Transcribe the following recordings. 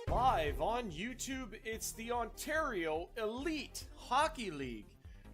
Live on YouTube, it's the Ontario Elite Hockey League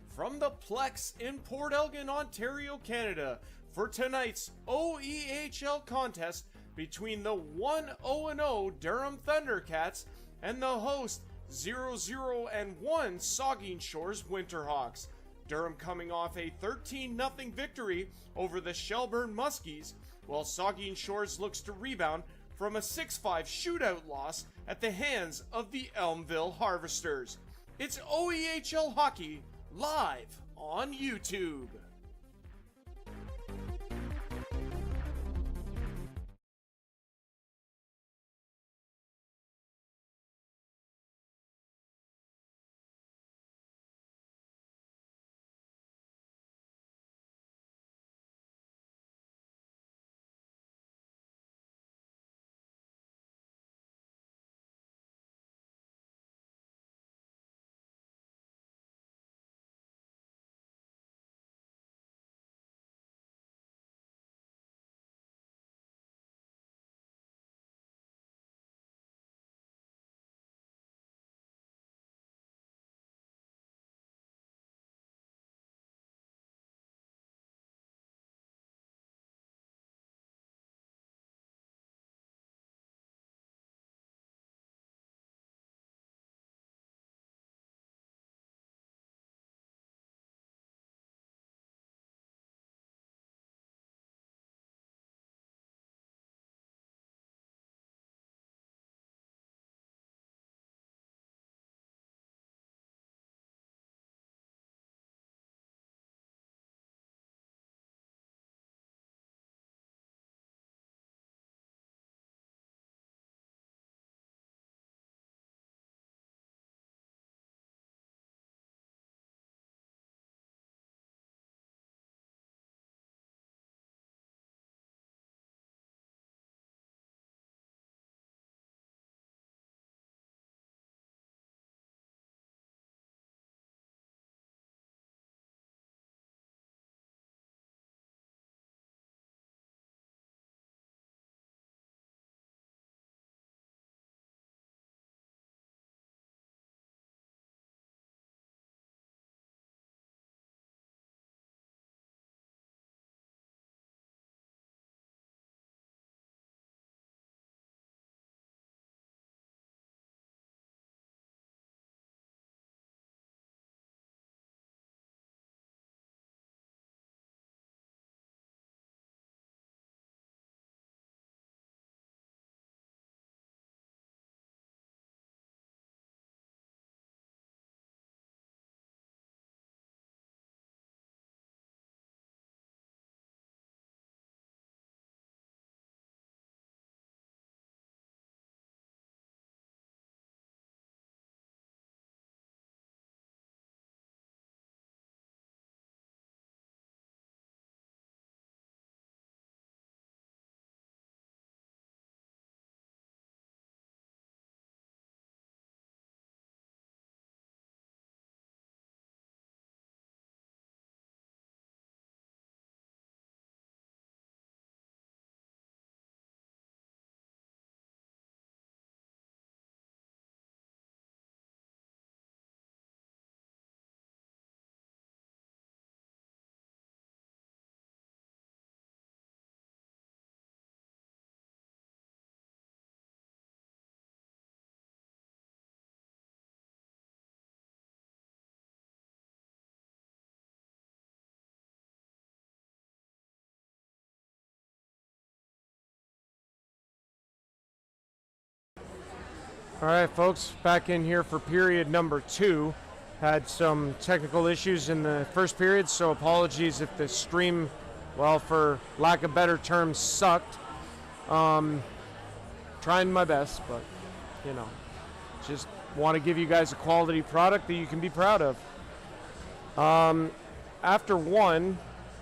from the Plex in Port Elgin, Ontario, Canada, for tonight's OEHL contest between the 1-0-0 Durham Thundercats and the host 0-0-1 Saugeen Shores Winterhawks. Durham coming off a 13-0 victory over the Shelburne Muskies, while Saugeen Shores looks to rebound from a 6-5 shootout loss at the hands of the Elmville Harvesters. It's OEHL Hockey live on YouTube. All right, folks, back in here for period number 2. Had some technical issues in the first period, so apologies if the stream, well, for lack of better terms, sucked. Trying my best, but, you know, just want to give you guys a quality product that you can be proud of. After one,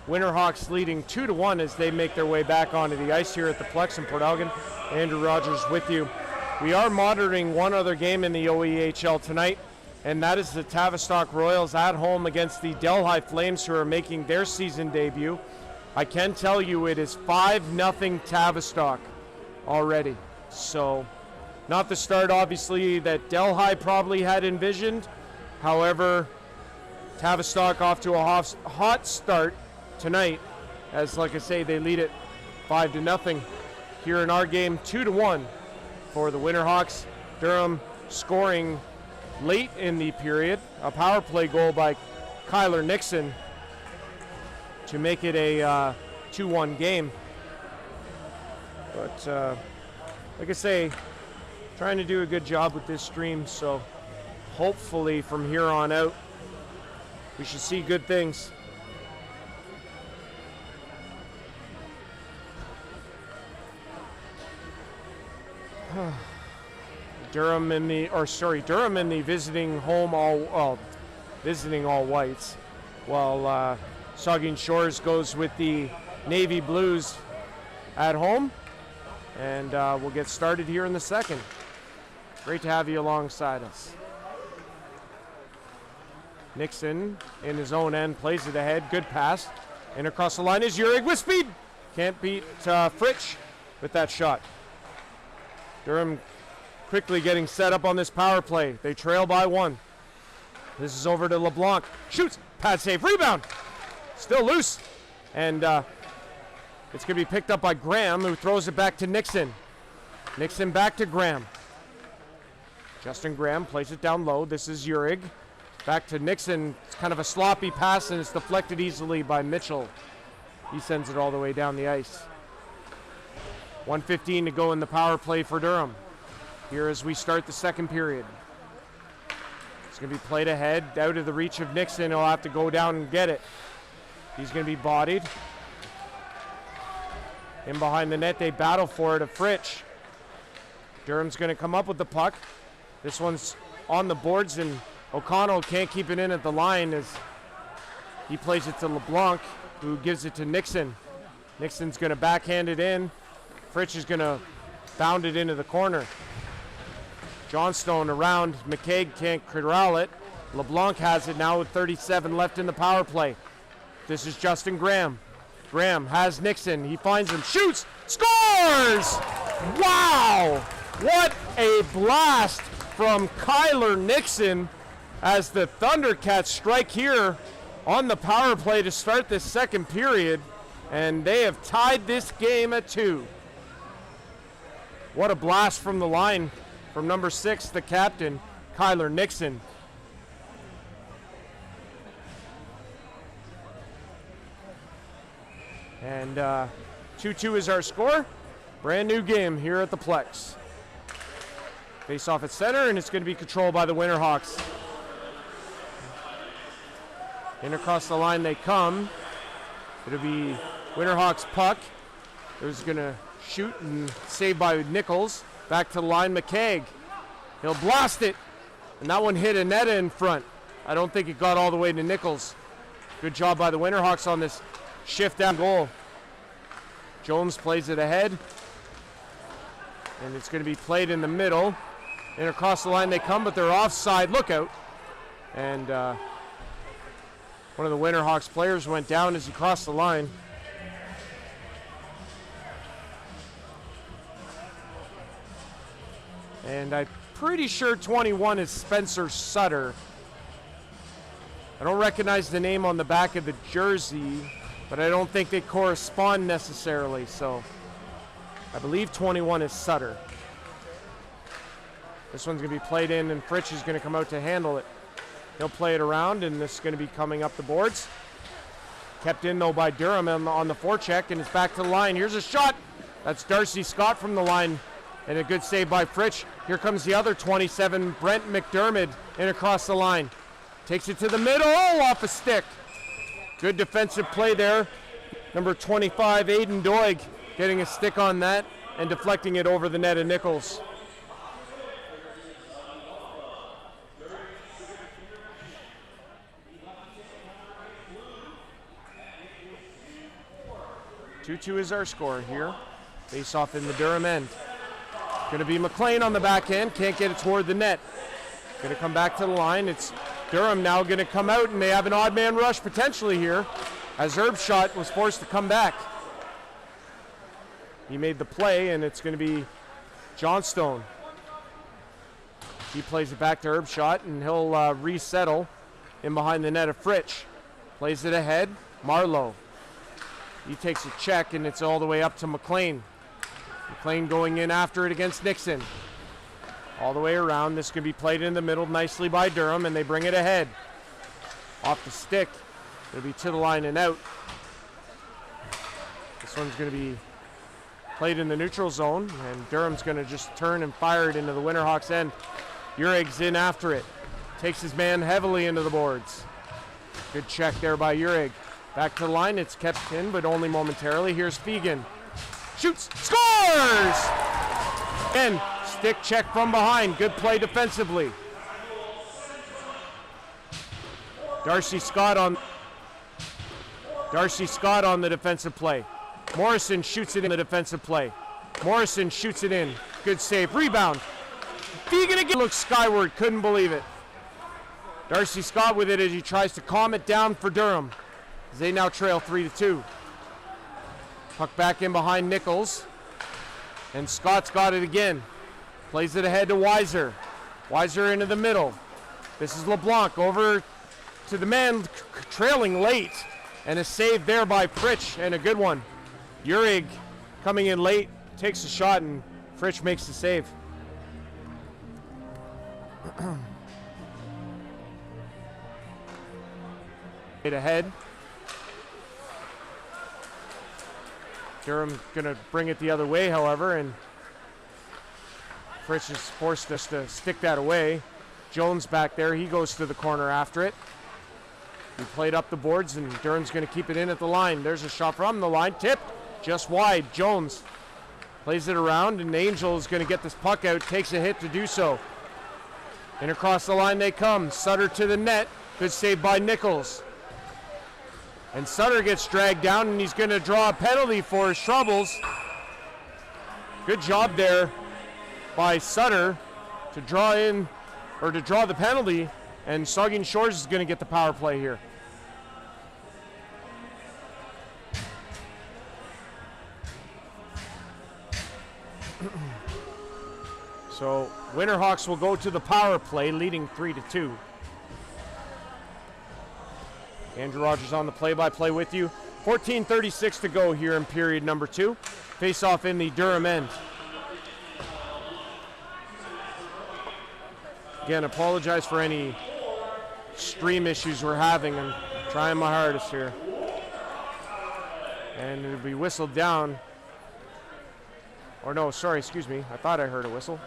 Winterhawks leading 2-1 as they make their way back onto the ice here at the Plex in Port Elgin. Andrew Rodgers with you. We are monitoring one other game in the OEHL tonight, and that is the Tavistock Royals at home against the Delhi Flames, who are making their season debut. I can tell you it is 5-0 Tavistock. already. So not the start, obviously, that Delhi probably had envisioned. However, Tavistock off to a hot start tonight, as like I say, they lead it 5-0 here in our game, 2-1 for the Winterhawks. Durham scoring late in the period, a power play goal by Kyler Nixon to make it a 2-1 game. But like I say, trying to do a good job with this stream, so hopefully from here on out we should see good things. Durham in the visiting home visiting all whites, while Saugeen Shores goes with the navy blues at home, and we'll get started here in the second. Great to have you alongside us. Nixon in his own end plays it ahead, good pass, and across the line is Urig with speed. Can't beat Fritsch with that shot. Durham quickly getting set up on this power play. They trail by 1. This is over to LeBlanc. Shoots. Pad save. Rebound. Still loose. And it's going to be picked up by Graham, who throws it back to Nixon. Nixon back to Graham. Justin Graham plays it down low. This is Urig. Back to Nixon. It's kind of a sloppy pass, and it's deflected easily by Mitchell. He sends it all the way down the ice. 1:15 to go in the power play for Durham. Here as we start the second period. It's going to be played ahead, out of the reach of Nixon. He'll have to go down and get it. He's going to be bodied. In behind the net, they battle for it. A Fritsch. Durham's going to come up with the puck. This one's on the boards, and O'Connell can't keep it in at the line as he plays it to LeBlanc, who gives it to Nixon. Nixon's going to backhand it in. Fritsch is going to bound it into the corner. Johnstone around. McCaig can't corral it. LeBlanc has it now with 37 left in the power play. This is Justin Graham. Graham has Nixon. He finds him. Shoots. Scores! Wow! What a blast from Kyler Nixon as the Thundercats strike here on the power play to start this second period. And they have tied this game at 2. What a blast from the line from number 6, the captain, Kyler Nixon. And 2-2 is our score. Brand new game here at the Plex. Face off at center, and it's going to be controlled by the Winterhawks. In across the line they come. It'll be Winterhawks puck. There's going to shoot and saved by Nichols. Back to the line, McCaig. He'll blast it. And that one hit Anetta in front. I don't think it got all the way to Nichols. Good job by the Winterhawks on this shift down goal. Jones plays it ahead. And it's going to be played in the middle. And across the line they come, but they're offside. Look out. And one of the Winterhawks players went down as he crossed the line. And I'm pretty sure 21 is Spencer Sutter. I don't recognize the name on the back of the jersey, but I don't think they correspond necessarily. So I believe 21 is Sutter. This one's going to be played in, and Fritsch is going to come out to handle it. He'll play it around, and this is going to be coming up the boards. Kept in, though, by Durham on the forecheck, and it's back to the line. Here's a shot. That's Darcy Scott from the line. And a good save by Fritsch. Here comes the other 27, Brent McDermott, in across the line. Takes it to the middle, off a stick. Good defensive play there. Number 25, Aiden Doig, getting a stick on that and deflecting it over the net of Nichols. Two is our score here. Face off in the Durham end. Going to be McLean on the back end. Can't get it toward the net. Going to come back to the line. It's Durham now going to come out, and they have an odd man rush potentially here as Herbshot was forced to come back. He made the play, and it's going to be Johnstone. He plays it back to Herbshot, and he'll resettle in behind the net of Fritsch. Plays it ahead. Marlowe. He takes a check, and it's all the way up to McLean. McLean going in after it against Nixon. All the way around. This can be played in the middle nicely by Durham, and they bring it ahead. Off the stick. It'll be to the line and out. This one's going to be played in the neutral zone, and Durham's going to just turn and fire it into the Winterhawks end. Urig's in after it. Takes his man heavily into the boards. Good check there by Urig. Back to the line. It's kept in, but only momentarily. Here's Fegan. Shoots. Scores! And stick check from behind. Good play defensively. Darcy Scott on the defensive play. Morrison shoots it in the defensive play. Morrison shoots it in. Good save. Rebound. Fegan again looks skyward. Couldn't believe it. Darcy Scott with it as he tries to calm it down for Durham. As they now trail 3-2. Puck back in behind Nichols. And Scott's got it again. Plays it ahead to Weiser. Weiser into the middle. This is LeBlanc over to the man trailing late. And a save there by Fritsch, and a good one. Urig coming in late, takes a shot, and Fritsch makes the save. Right ahead. Durham gonna bring it the other way, however, and Fritsch is forced us to stick that away. Jones back there, he goes to the corner after it. He played up the boards, and Durham's going to keep it in at the line. There's a shot from the line. Tipped just wide. Jones plays it around, and Angel is going to get this puck out. Takes a hit to do so. And across the line they come. Sutter to the net. Good save by Nichols. And Sutter gets dragged down, and he's going to draw a penalty for his troubles. Good job there by Sutter to draw in, or to draw the penalty. And Saugeen Shores is going to get the power play here. So Winterhawks will go to the power play, leading 3-2. Andrew Rodgers on the play-by-play with you. 14:36 to go here in period number 2. Face-off in the Durham end. Again, apologize for any stream issues we're having. I'm trying my hardest here. And it'll be whistled down. Or no, sorry, excuse me. I thought I heard a whistle.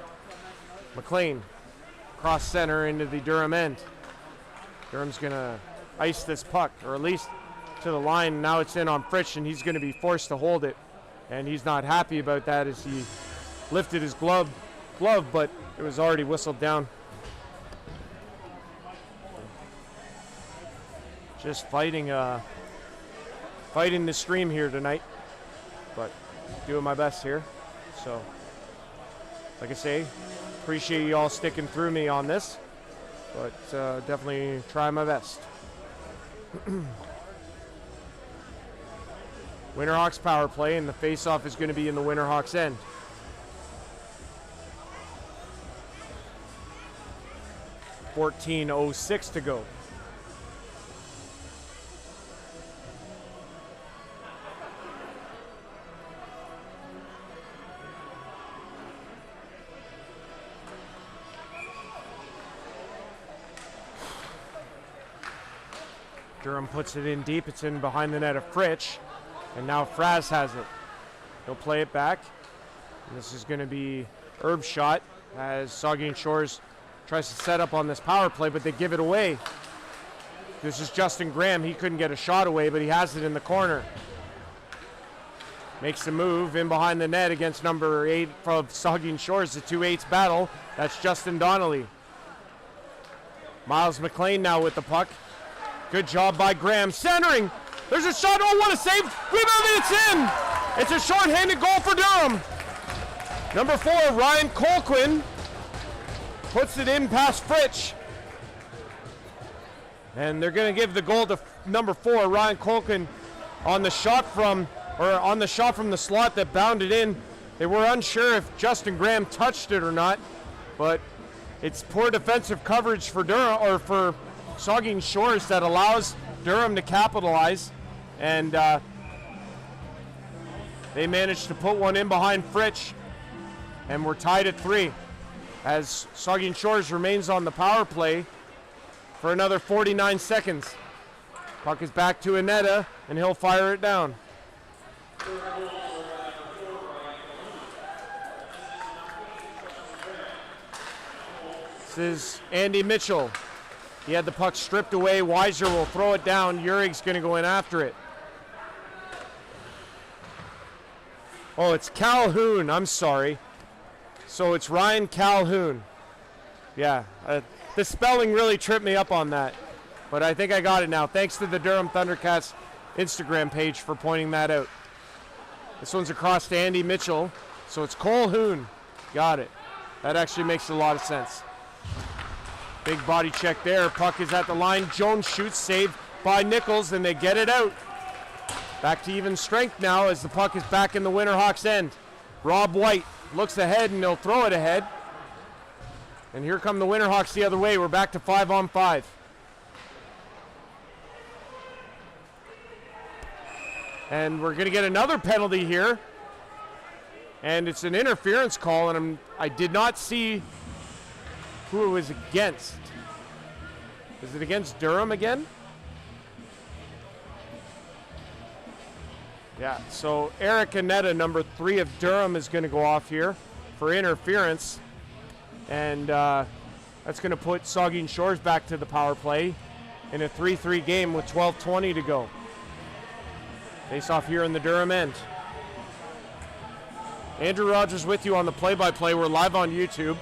McLean, cross center into the Durham end. Durham's going to ice this puck, or at least to the line. Now it's in on Fritsch, and he's going to be forced to hold it. And he's not happy about that as he lifted his glove, but it was already whistled down. Just fighting the stream here tonight, but doing my best here. So, like I say, appreciate you all sticking through me on this, but definitely try my best. Winterhawks power play, and the face-off is going to be in the Winterhawks end. .14:06 to go. Durham puts it in deep. It's in behind the net of Fritsch. And now Fraz has it. He'll play it back. And this is going to be Herb's shot as Saugeen Shores tries to set up on this power play, but they give it away. This is Justin Graham. He couldn't get a shot away, but he has it in the corner. Makes the move in behind the net against number 8 from Saugeen Shores, the 2-8 battle. That's Justin Donnelly. Miles McLean now with the puck. Good job by Graham. Centering. There's a shot. Oh, what a save. Rebound, it's in. It's a short-handed goal for Durham. Number 4, Ryan Colquhoun, puts it in past Fritsch. And they're going to give the goal to number 4, Ryan Colquhoun, on the shot from or on the shot from the slot that bounded in. They were unsure if Justin Graham touched it or not, but it's poor defensive coverage for Durham, or for Saugeen Shores, that allows Durham to capitalize, and they managed to put one in behind Fritsch, and we're tied at 3 as Saugeen Shores remains on the power play for another 49 seconds. Puck is back to Aneta, and he'll fire it down. This is Andy Mitchell. He had the puck stripped away. Weiser will throw it down. Urig's going to go in after it. Oh, it's Calhoun. I'm sorry. So it's Ryan Calhoun. Yeah, the spelling really tripped me up on that. But I think I got it now. Thanks to the Durham Thundercats Instagram page for pointing that out. This one's across to Andy Mitchell. So it's Calhoun. Got it. That actually makes a lot of sense. Big body check there. Puck is at the line. Jones shoots, saved by Nichols, and they get it out. Back to even strength now as the puck is back in the Winterhawks' end. Rob White looks ahead, and they'll throw it ahead. And here come the Winterhawks the other way. We're back to 5-on-5. And we're going to get another penalty here. And it's an interference call, and I did not see who it was against. Is it against Durham again? Yeah, so Eric Aneta, number 3 of Durham, is going to go off here for interference. And that's going to put Saugeen Shores back to the power play in a 3-3 game with 12:20 to go. Face off here in the Durham end. Andrew Rodgers with you on the play-by-play. We're live on YouTube.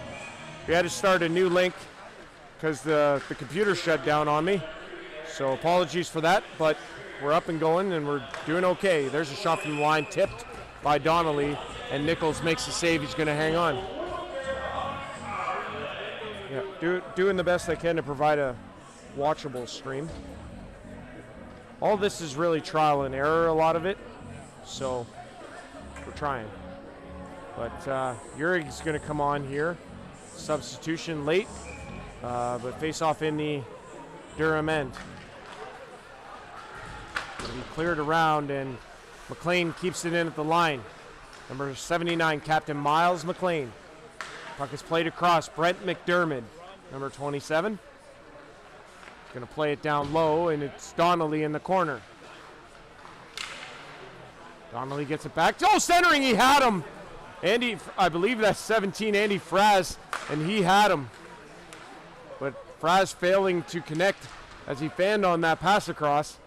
We had to start a new link because the computer shut down on me. So apologies for that, but we're up and going and we're doing okay. There's a shot from the line, tipped by Donnelly, and Nichols makes the save. He's going to hang on. Yeah, doing the best I can to provide a watchable stream. All this is really trial and error, a lot of it, so we're trying. But Urig's going to come on here. Substitution late, but face off in the Durham end. It'll be cleared around, and McLean keeps it in at the line. Number 79, Captain Miles McLean. Puck is played across. Brent McDermott, number 27. Going to play it down low, and it's Donnelly in the corner. Donnelly gets it back. Oh, centering, he had him. Andy, I believe that's 17, Andy Fraz, and he had him. But Fraz failing to connect as he fanned on that pass across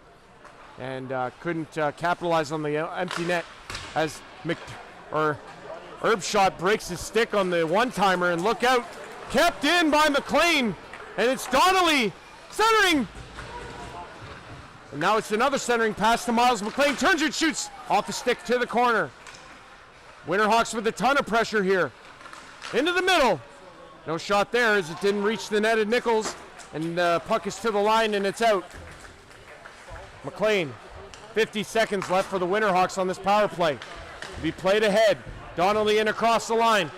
and couldn't capitalize on the empty net as Erbshot breaks his stick on the one-timer, and look out, kept in by McLean, and it's Donnelly centering. And now it's another centering pass to Miles McLean. Turns and shoots off the stick to the corner. Winterhawks with a ton of pressure here. Into the middle. No shot there as it didn't reach the net of Nichols. And the puck is to the line and it's out. McLean, 50 seconds left for the Winterhawks on this power play. To be played ahead. Donnelly in across the line.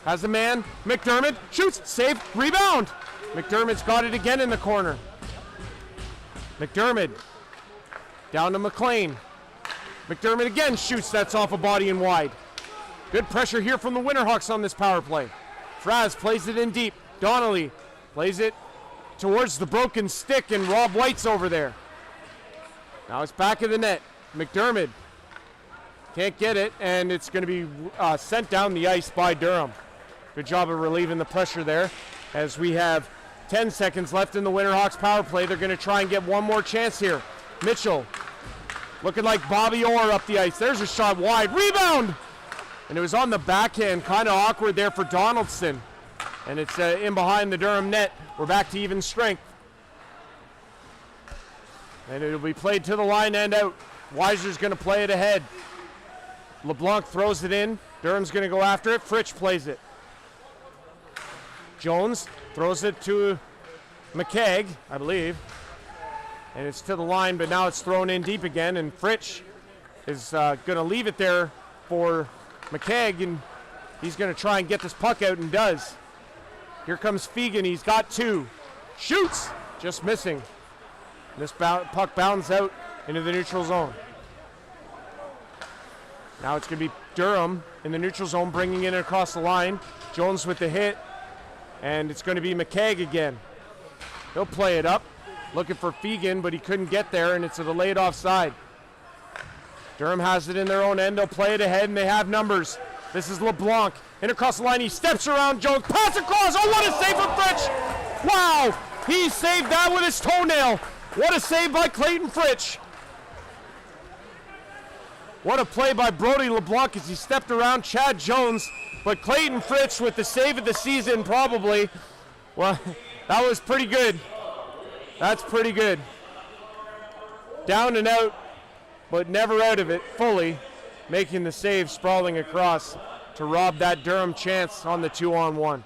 Has a man. McDermott shoots. Save. Rebound. McDermott's got it again in the corner. McDermott down to McLean. McDermott again shoots. That's off a body and wide. Good pressure here from the Winterhawks on this power play. Fraz plays it in deep. Donnelly plays it towards the broken stick, and Rob White's over there. Now it's back of the net. McDermott can't get it, and it's going to be sent down the ice by Durham. Good job of relieving the pressure there as we have 10 seconds left in the Winterhawks power play. They're going to try and get one more chance here. Mitchell looking like Bobby Orr up the ice. There's a shot wide. Rebound! And it was on the backhand, kind of awkward there for Donaldson. And it's in behind the Durham net. We're back to even strength. And it'll be played to the line and out. Weiser's going to play it ahead. LeBlanc throws it in. Durham's going to go after it. Fritsch plays it. Jones throws it to McKeag, I believe. And it's to the line, but now it's thrown in deep again. And Fritsch is going to leave it there for McKegg, and he's going to try and get this puck out, and does. Here comes Fegan. He's got two. Shoots! Just missing. This puck bounds out into the neutral zone. Now it's going to be Durham in the neutral zone, bringing it across the line. Jones with the hit, and it's going to be McKegg again. He'll play it up, looking for Fegan, but he couldn't get there, and it's a delayed offside. Durham has it in their own end. They'll play it ahead, and they have numbers. This is LeBlanc. In across the line, he steps around Jones. Pass across. Oh, what a save from Fritsch! Wow! He saved that with his toenail. What a save by Clayton Fritsch. What a play by Brody LeBlanc as he stepped around Chad Jones. But Clayton Fritsch with the save of the season, probably. Well, that was pretty good. That's pretty good. Down and out, but never out of it fully. Making the save, sprawling across to rob that Durham chance on the 2-on-1.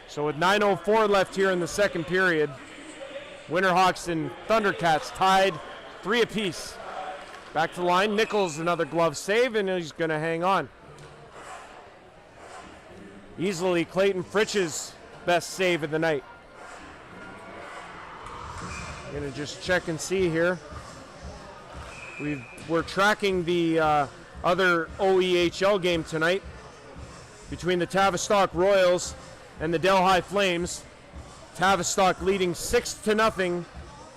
So with 9:04 left here in the second period, Winterhawks and Thundercats tied 3 apiece. Back to the line, Nichols another glove save, and he's going to hang on. Easily Clayton Fritsch's best save of the night. Going to just check and see here. We're tracking the other OEHL game tonight between the Tavistock Royals and the Delhi Flames. Tavistock leading 6-0,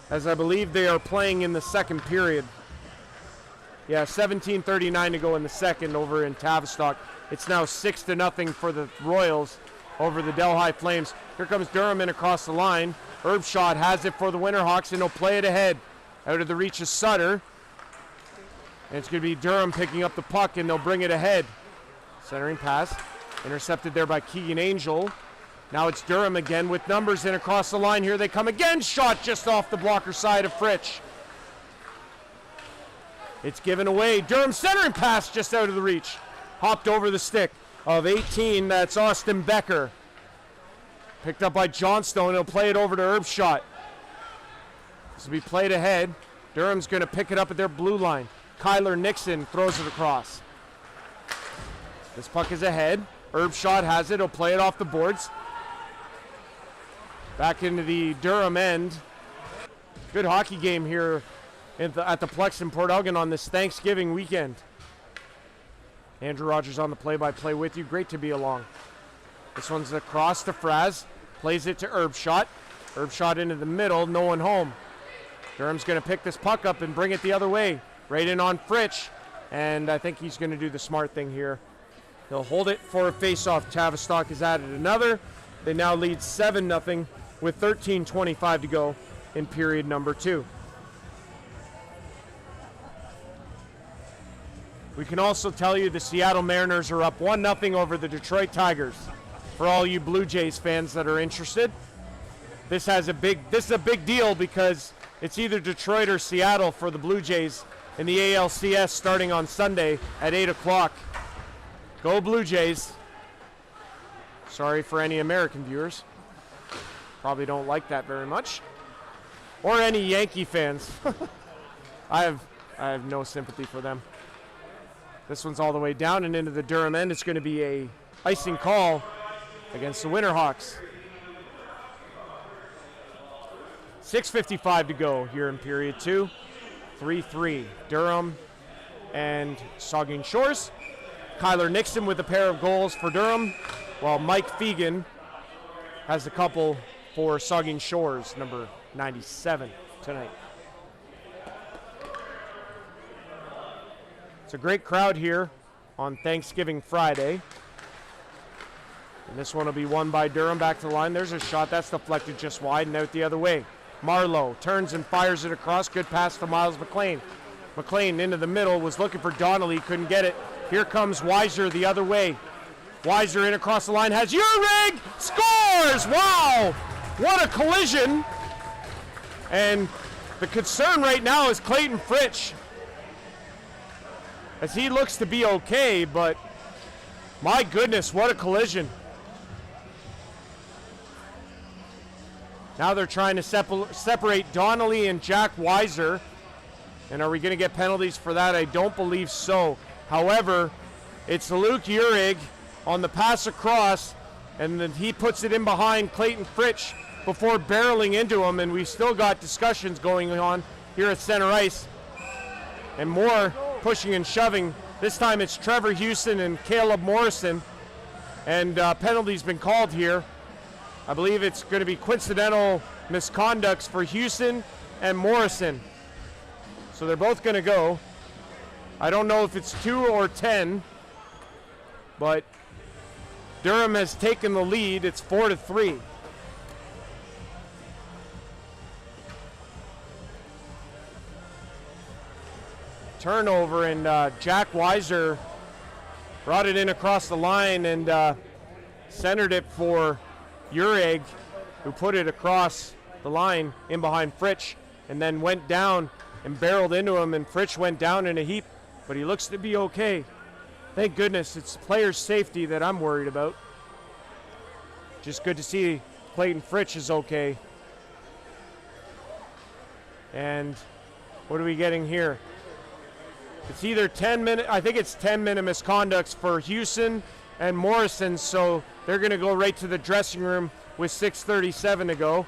as I believe they are playing in the second period. Yeah, 17:39 to go in the second over in Tavistock. It's now 6-0 for the Royals over the Delhi Flames. Here comes Durham in across the line. Erbshot has it for the Winterhawks, and he'll play it ahead. Out of the reach of Sutter. And it's going to be Durham picking up the puck, and they'll bring it ahead. Centering pass. Intercepted there by Keegan Angel. Now it's Durham again with numbers in across the line. Here they come again. Shot just off the blocker side of Fritsch. It's given away. Durham centering pass just out of the reach. Hopped over the stick of 18. That's Austin Becker. Picked up by Johnstone. He'll play it over to Erbshot. This will be played ahead. Durham's going to pick it up at their blue line. Kyler Nixon throws it across. This puck is ahead. Erbshot has it. He'll play it off the boards. Back into the Durham end. Good hockey game here at the Plex in Port Elgin on this Thanksgiving weekend. Andrew Rodgers on the play-by-play with you. Great to be along. This one's across to Fraz. Plays it to Erbshot. Erbshot into the middle. No one home. Durham's going to pick this puck up and bring it the other way. Right in on Fritsch. And I think he's going to do the smart thing here. He'll hold it for a face-off. Tavistock has added another. They now lead 7-0 with 13:25 to go in period number 2. We can also tell you the Seattle Mariners are up 1-0 over the Detroit Tigers. For all you Blue Jays fans that are interested, this is a big deal because it's either Detroit or Seattle for the Blue Jays in the ALCS starting on Sunday at 8 o'clock. Go Blue Jays. Sorry for any American viewers. Probably don't like that very much. Or any Yankee fans. I have no sympathy for them. This one's all the way down and into the Durham end. It's going to be a icing call against the Winterhawks. 6:55 to go here in period 2. 3-3. Durham and Saugeen Shores. Kyler Nixon with a pair of goals for Durham, while Mike Fegan has a couple for Saugeen Shores, number 97 tonight. It's a great crowd here on Thanksgiving Friday. And this one will be won by Durham. Back to the line. There's a shot. That's deflected just wide and out the other way. Marlowe turns and fires it across. Good pass to Miles McLean. McLean into the middle. Was looking for Donnelly. Couldn't get it. Here comes Weiser the other way. Weiser in across the line. Has Uhrig. Scores! Wow! What a collision. And the concern right now is Clayton Fritsch, as he looks to be okay, but my goodness, what a collision. Now they're trying to separate Donnelly and Jack Weiser. And are we going to get penalties for that? I don't believe so. However, it's Luke Uhrig on the pass across, and then he puts it in behind Clayton Fritsch before barreling into him, and we've still got discussions going on here at center ice. And more pushing and shoving. This time it's Trevor Houston and Caleb Morrison, and penalty's been called here. I believe it's going to be coincidental misconducts for Houston and Morrison. So they're both going to go. I don't know if it's 2 or 10, but Durham has taken the lead. It's 4-3. Turnover, and Jack Weiser brought it in across the line and centered it for Uhrig, who put it across the line in behind Fritsch, and then went down and barreled into him, and Fritsch went down in a heap, but he looks to be okay. Thank goodness. It's player's safety that I'm worried about. Just good to see Clayton Fritsch is okay. And what are we getting here? It's either 10-minute, I think it's 10-minute misconducts for Houston and Morrison, so they're going to go right to the dressing room with 6:37 to go.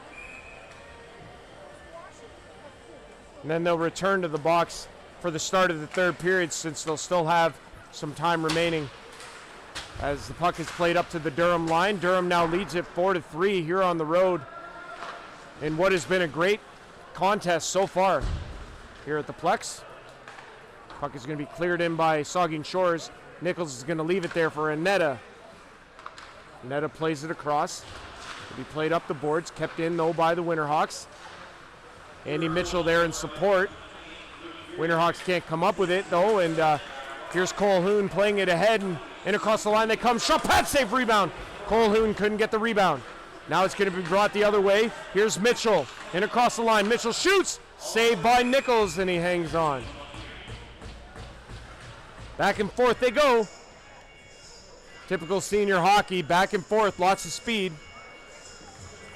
And then they'll return to the box for the start of the third period, since they'll still have some time remaining as the puck is played up to the Durham line. Durham now leads it 4-3 here on the road in what has been a great contest so far here at the Plex. Puck is going to be cleared in by Saugeen Shores. Nichols is going to leave it there for Anetta. Anetta plays it across. It'll be played up the boards, kept in though by the Winterhawks. Andy Mitchell there in support. Winterhawks can't come up with it though, and here's Cole Hoon playing it ahead, and in across the line they come. Shot, pad save, rebound. Cole Hoon couldn't get the rebound. Now it's going to be brought the other way. Here's Mitchell in across the line. Mitchell shoots, saved by Nichols, and he hangs on. Back and forth they go. Typical senior hockey, back and forth, lots of speed.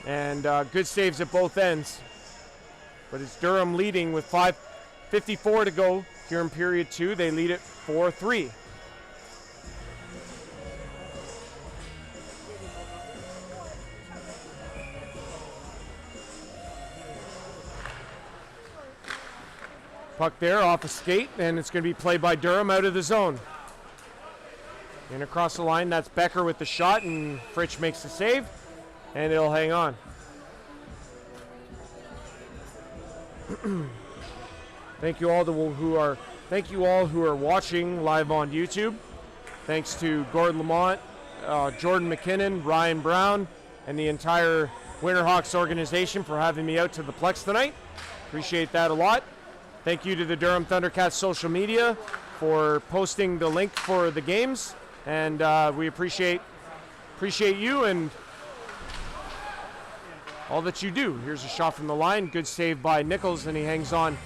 And good saves at both ends. But it's Durham leading with 5:54 to go here in period 2. They lead it 4-3. Puck there off a skate, and it's going to be played by Durham out of the zone. And across the line, that's Becker with the shot, and Fritsch makes the save, and it'll hang on. Thank you all who are watching live on YouTube. Thanks to Gord Lamont, Jordan McKinnon, Ryan Brown, and the entire Winterhawks organization for having me out to the Plex tonight. Appreciate that a lot. Thank you to the Durham Thundercats social media for posting the link for the games, and we appreciate you and all that you do. Here's a shot from the line, good save by Nichols, and he hangs on.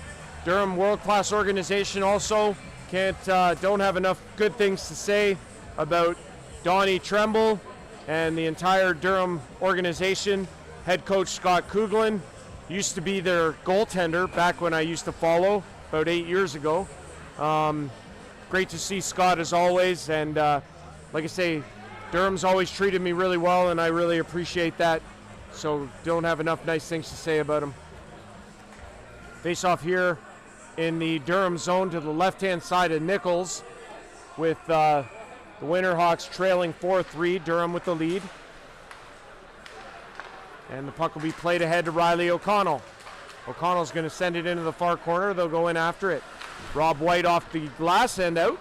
Durham, world-class organization. Also, don't have enough good things to say about Donnie Tremble and the entire Durham organization. Head coach Scott Kuglin used to be their goaltender back when I used to follow about 8 years ago. Great to see Scott as always, and like I say, Durham's always treated me really well, and I really appreciate that. So don't have enough nice things to say about him. Face off here in the Durham zone to the left-hand side of Nichols, with the Winterhawks trailing 4-3, Durham with the lead. And the puck will be played ahead to Riley O'Connell. O'Connell's going to send it into the far corner. They'll go in after it. Rob White off the glass and out.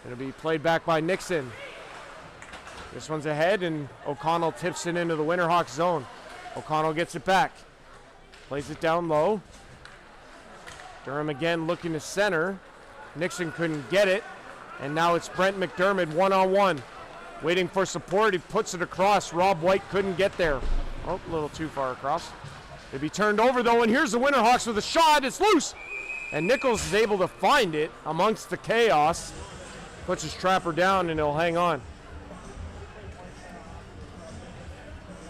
It'll be played back by Nixon. This one's ahead, and O'Connell tips it into the Winterhawks zone. O'Connell gets it back. Plays it down low. Durham again looking to center. Nixon couldn't get it. And now it's Brent McDermott one-on-one. Waiting for support, he puts it across. Rob White couldn't get there. Oh, a little too far across. It'll be turned over though, and here's the Winterhawks with a shot. It's loose. And Nichols is able to find it amongst the chaos. Puts his trapper down, and he'll hang on.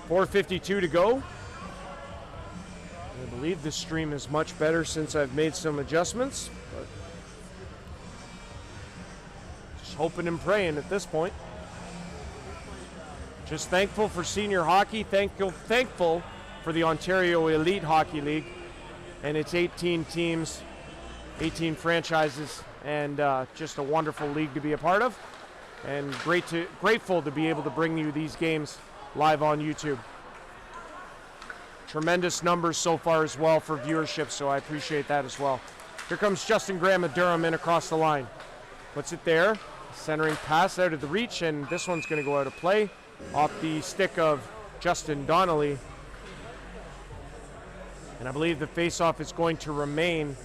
4:52 to go. I believe this stream is much better since I've made some adjustments, but just hoping and praying at this point. Just thankful for senior hockey, thankful for the Ontario Elite Hockey League and its 18 teams, 18 franchises, and just a wonderful league to be a part of, and grateful to be able to bring you these games live on YouTube. Tremendous numbers so far as well for viewership, so I appreciate that as well. Here comes Justin Graham of Durham in across the line. Puts it there, centering pass out of the reach, and this one's going to go out of play off the stick of Justin Donnelly. And I believe the faceoff is going to remain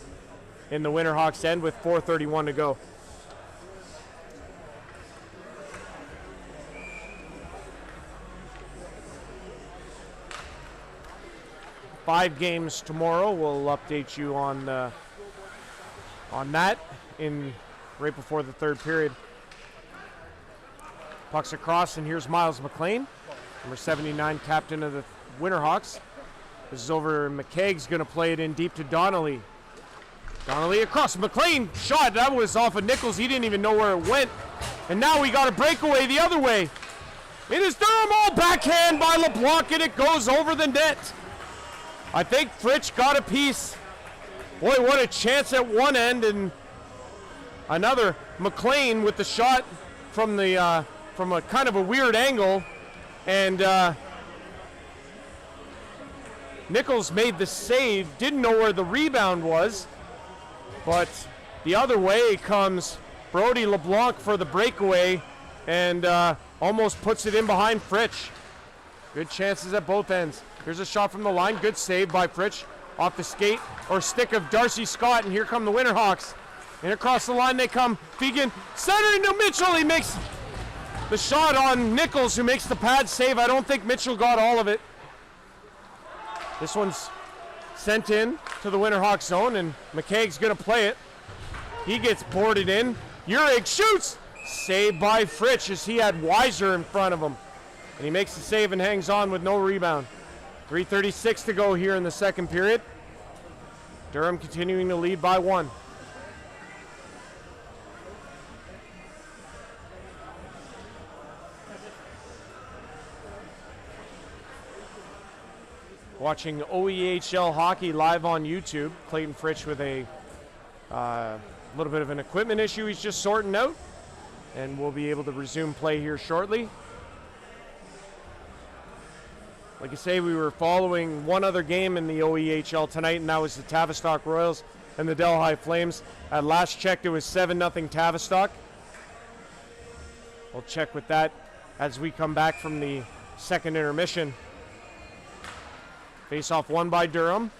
in the Winterhawks' end with 4:31 to go. Five games tomorrow. We'll update you on that right before the third period. Pucks across, and here's Miles McLean, number 79, captain of the Winterhawks. This is over. McKaig's going to play it in deep to Donnelly. Donnelly across. McLean shot. That was off of Nichols. He didn't even know where it went. And now we got a breakaway the other way. It is Durham, all backhand by LeBlanc, and it goes over the net. I think Fritsch got a piece. Boy, what a chance at one end, and another McLean with the shot from a kind of a weird angle, and Nichols made the save. Didn't know where the rebound was, but the other way comes Brody LeBlanc for the breakaway, and almost puts it in behind Fritsch. Good chances at both ends. Here's a shot from the line. Good save by Fritsch off the skate or stick of Darcy Scott, and here come the Winterhawks. And across the line they come. Fegan centering to Mitchell. He makes the shot on Nichols, who makes the pad save. I don't think Mitchell got all of it. This one's sent in to the Winterhawks zone, and McKaig's going to play it. He gets boarded in. Urick shoots. Saved by Fritsch as he had Weiser in front of him. And he makes the save and hangs on with no rebound. 3:36 to go here in the second period. Durham continuing to lead by one. Watching OEHL hockey live on YouTube. Clayton Fritsch with a little bit of an equipment issue he's just sorting out. And we'll be able to resume play here shortly. Like I say, we were following one other game in the OEHL tonight, and that was the Tavistock Royals and the Delhi Flames. At last checked, it was 7-0 Tavistock. We'll check with that as we come back from the second intermission. Face-off won by Durham.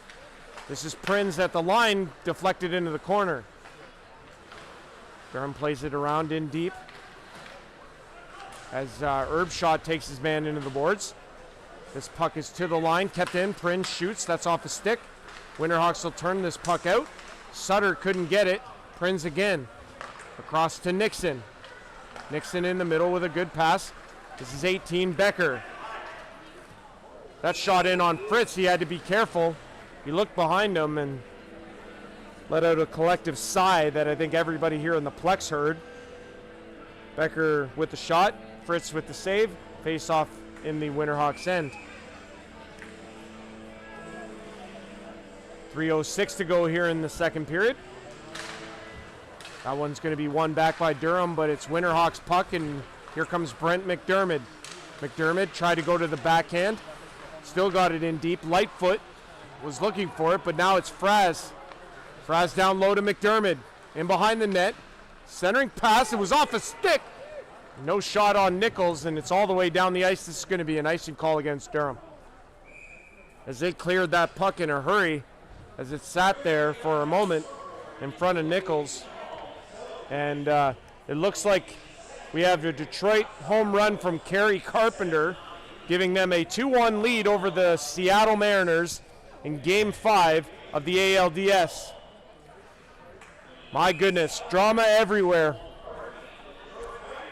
This is Prinz at the line, deflected into the corner. Durham plays it around in deep as Erbschot takes his man into the boards. This puck is to the line, kept in. Prinz shoots. That's off a stick. Winterhawks will turn this puck out. Sutter couldn't get it. Prinz again. Across to Nixon. Nixon in the middle with a good pass. This is 18, Becker. That shot in on Fritz. He had to be careful. He looked behind him and let out a collective sigh that I think everybody here in the Plex heard. Becker with the shot. Fritz with the save. Face off in the Winterhawks end. 3:06 to go here in the second period. That one's going to be won back by Durham, but it's Winterhawks puck, and here comes Brent McDermott. McDermott tried to go to the backhand. Still got it in deep. Lightfoot was looking for it, but now it's Fraz. Fraz down low to McDermott. In behind the net. Centering pass. It was off a stick. No shot on Nichols, and it's all the way down the ice. This is going to be an icing call against Durham. As they cleared that puck in a hurry, as it sat there for a moment in front of Nichols. And it looks like we have a Detroit home run from Kerry Carpenter, giving them a 2-1 lead over the Seattle Mariners in Game 5 of the ALDS. My goodness, drama everywhere.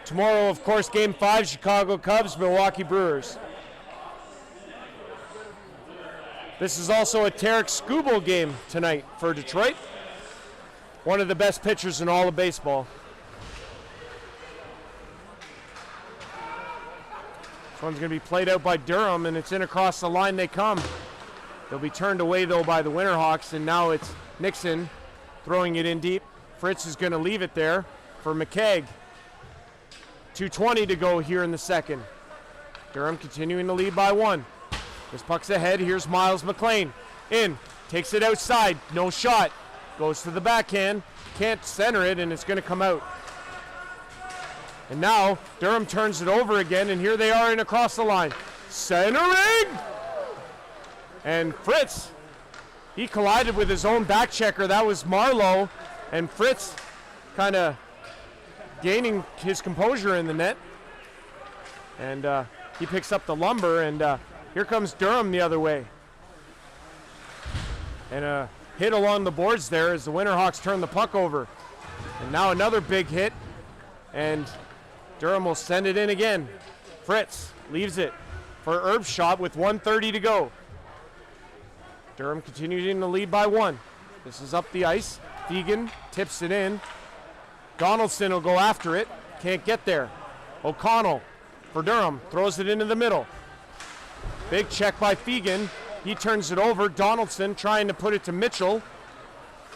Tomorrow, of course, Game 5, Chicago Cubs, Milwaukee Brewers. This is also a Tarek Skubal game tonight for Detroit. One of the best pitchers in all of baseball. This one's going to be played out by Durham, and it's in across the line they come. They'll be turned away, though, by the Winterhawks, and now it's Nixon throwing it in deep. Fritz is going to leave it there for McKeag. 2:20 to go here in the second. Durham continuing to lead by 1. This puck's ahead. Here's Miles McLean. In. Takes it outside. No shot. Goes to the backhand. Can't center it, and it's going to come out. And now Durham turns it over again, and here they are in across the line. Centering! And Fritz, he collided with his own back checker. That was Marlowe. And Fritz kind of gaining his composure in the net. And he picks up the lumber, and here comes Durham the other way. And a hit along the boards there as the Winterhawks turn the puck over. And now another big hit, and Durham will send it in again. Fritz leaves it for Erbschot with 1:30 to go. Durham continuing to lead by 1. This is up the ice. Fegan tips it in. Donaldson will go after it. Can't get there. O'Connell for Durham throws it into the middle. Big check by Fegan. He turns it over. Donaldson trying to put it to Mitchell.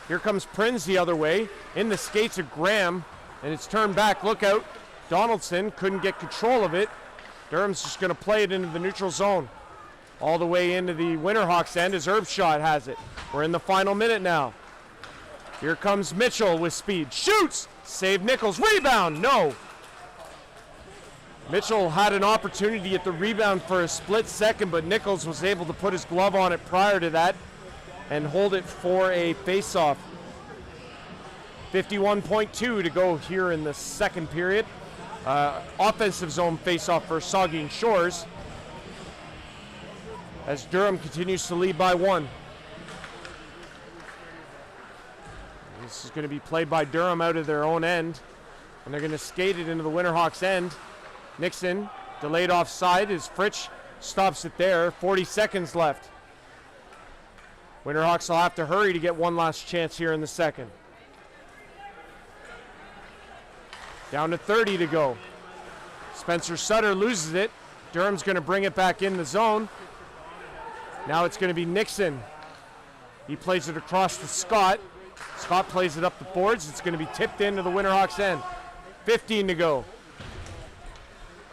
Here comes Prinz the other way. In the skates of Graham, and it's turned back. Look out. Donaldson couldn't get control of it. Durham's just going to play it into the neutral zone. All the way into the Winterhawks end as Erbschot has it. We're in the final minute now. Here comes Mitchell with speed. Shoots! Save Nichols. Rebound! No! Mitchell had an opportunity at the rebound for a split second, but Nichols was able to put his glove on it prior to that and hold it for a face-off. 51.2 to go here in the second period. Offensive zone face-off for Saugeen Shores as Durham continues to lead by 1. This is going to be played by Durham out of their own end, and they're going to skate it into the Winterhawks end. Nixon delayed offside as Fritsch stops it there. 40 seconds left. Winterhawks will have to hurry to get one last chance here in the second. Down to 30 to go. Spencer Sutter loses it. Durham's going to bring it back in the zone. Now it's going to be Nixon. He plays it across to Scott. Scott plays it up the boards. It's going to be tipped into the Winterhawks end. 15 to go.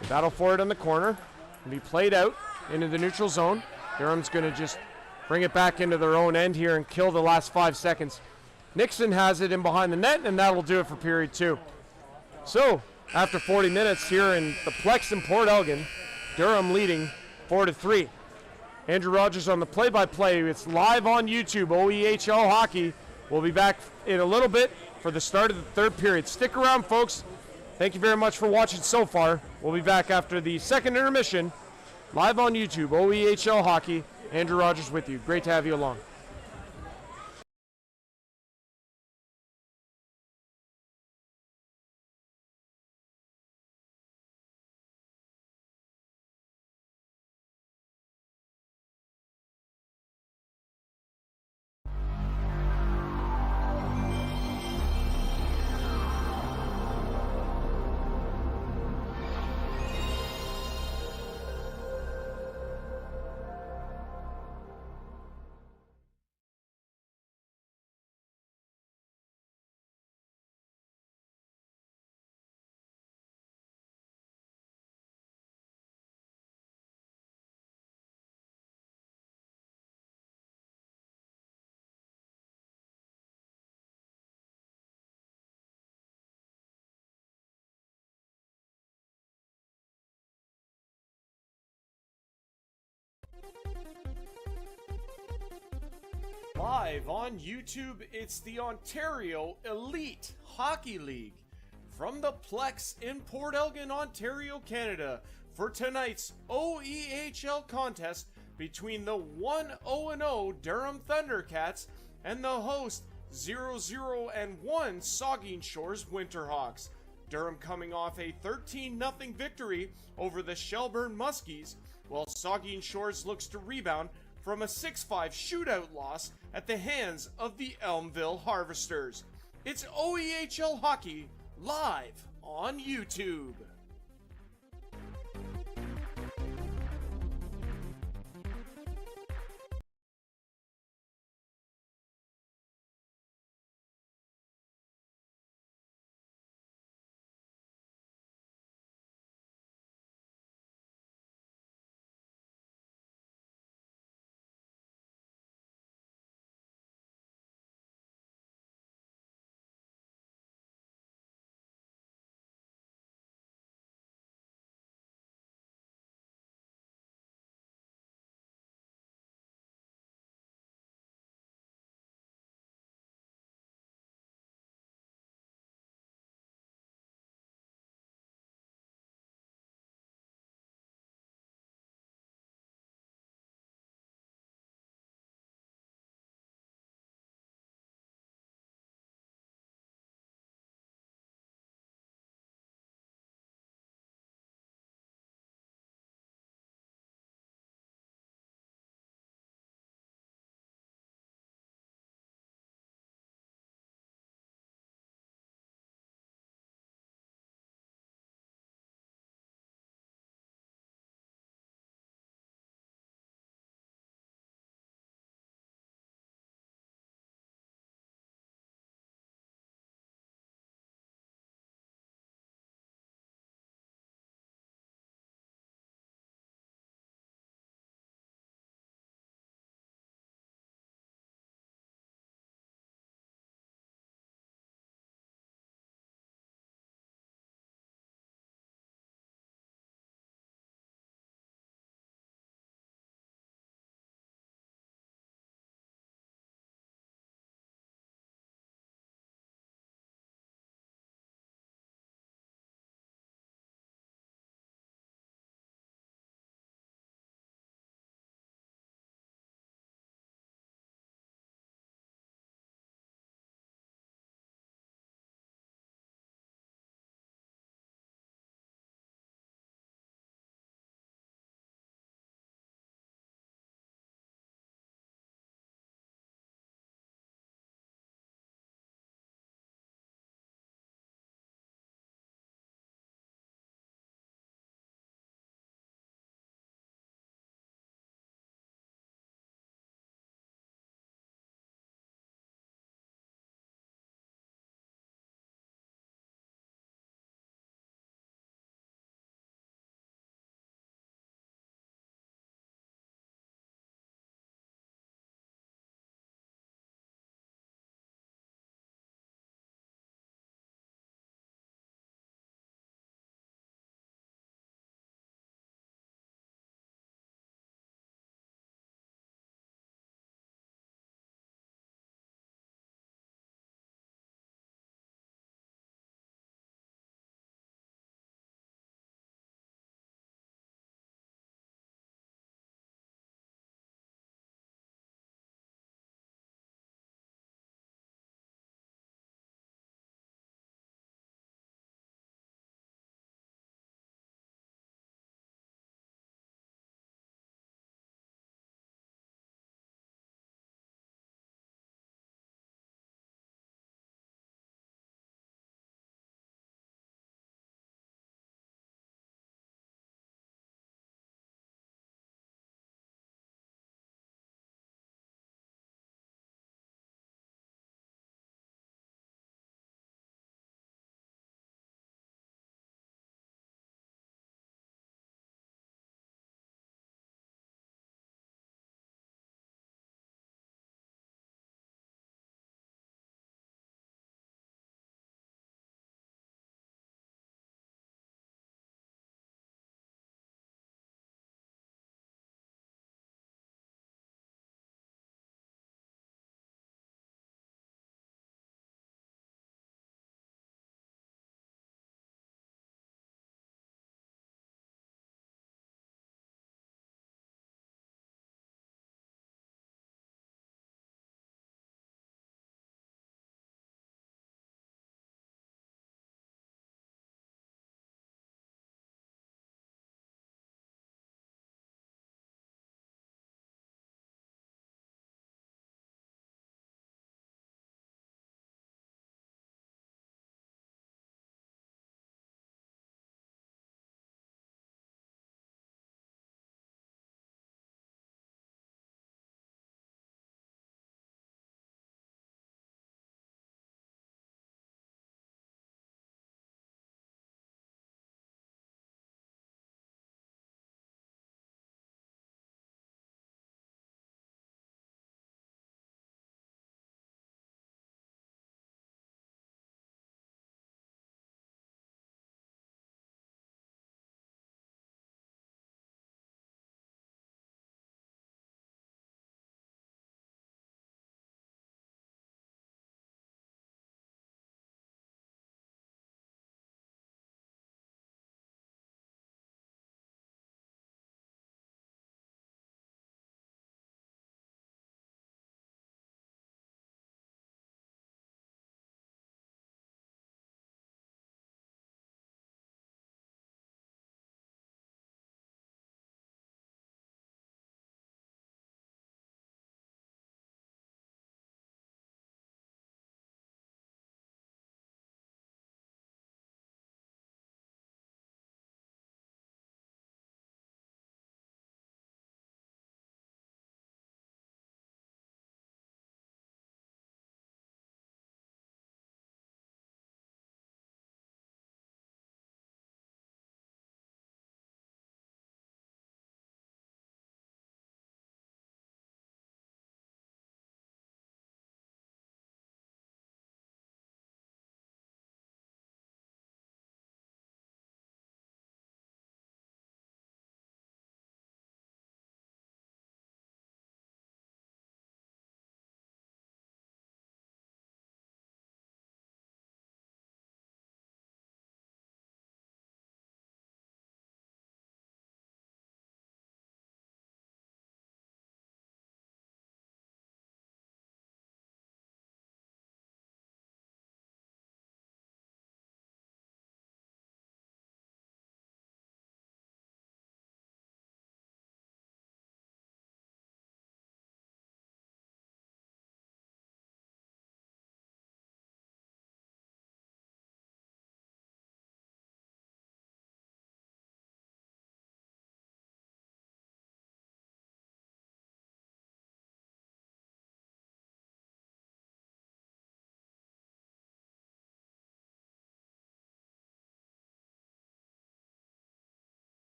The battle for it on the corner. Will be played out into the neutral zone. Durham's going to just bring it back into their own end here and kill the last 5 seconds. Nixon has it in behind the net, and that'll do it for period 2. So, after 40 minutes here in the Plex in Port Elgin, Durham leading 4-3. Andrew Rodgers on the play-by-play. It's live on YouTube, OEHL Hockey. We'll be back in a little bit for the start of the third period. Stick around, folks. Thank you very much for watching so far. We'll be back after the second intermission, live on YouTube, OEHL Hockey. Andrew Rodgers with you. Great to have you along. Live on YouTube, it's the Ontario Elite Hockey League from the Plex in Port Elgin, Ontario, Canada, for tonight's OEHL contest between the 1-0-0 Durham Thundercats and the host 0-0-1 Saugeen Shores Winterhawks. Durham coming off a 13-0 victory over the Shelburne Muskies, while Saugeen Shores looks to rebound from a 6-5 shootout loss at the hands of the Elmville Harvesters. It's OEHL Hockey live on YouTube.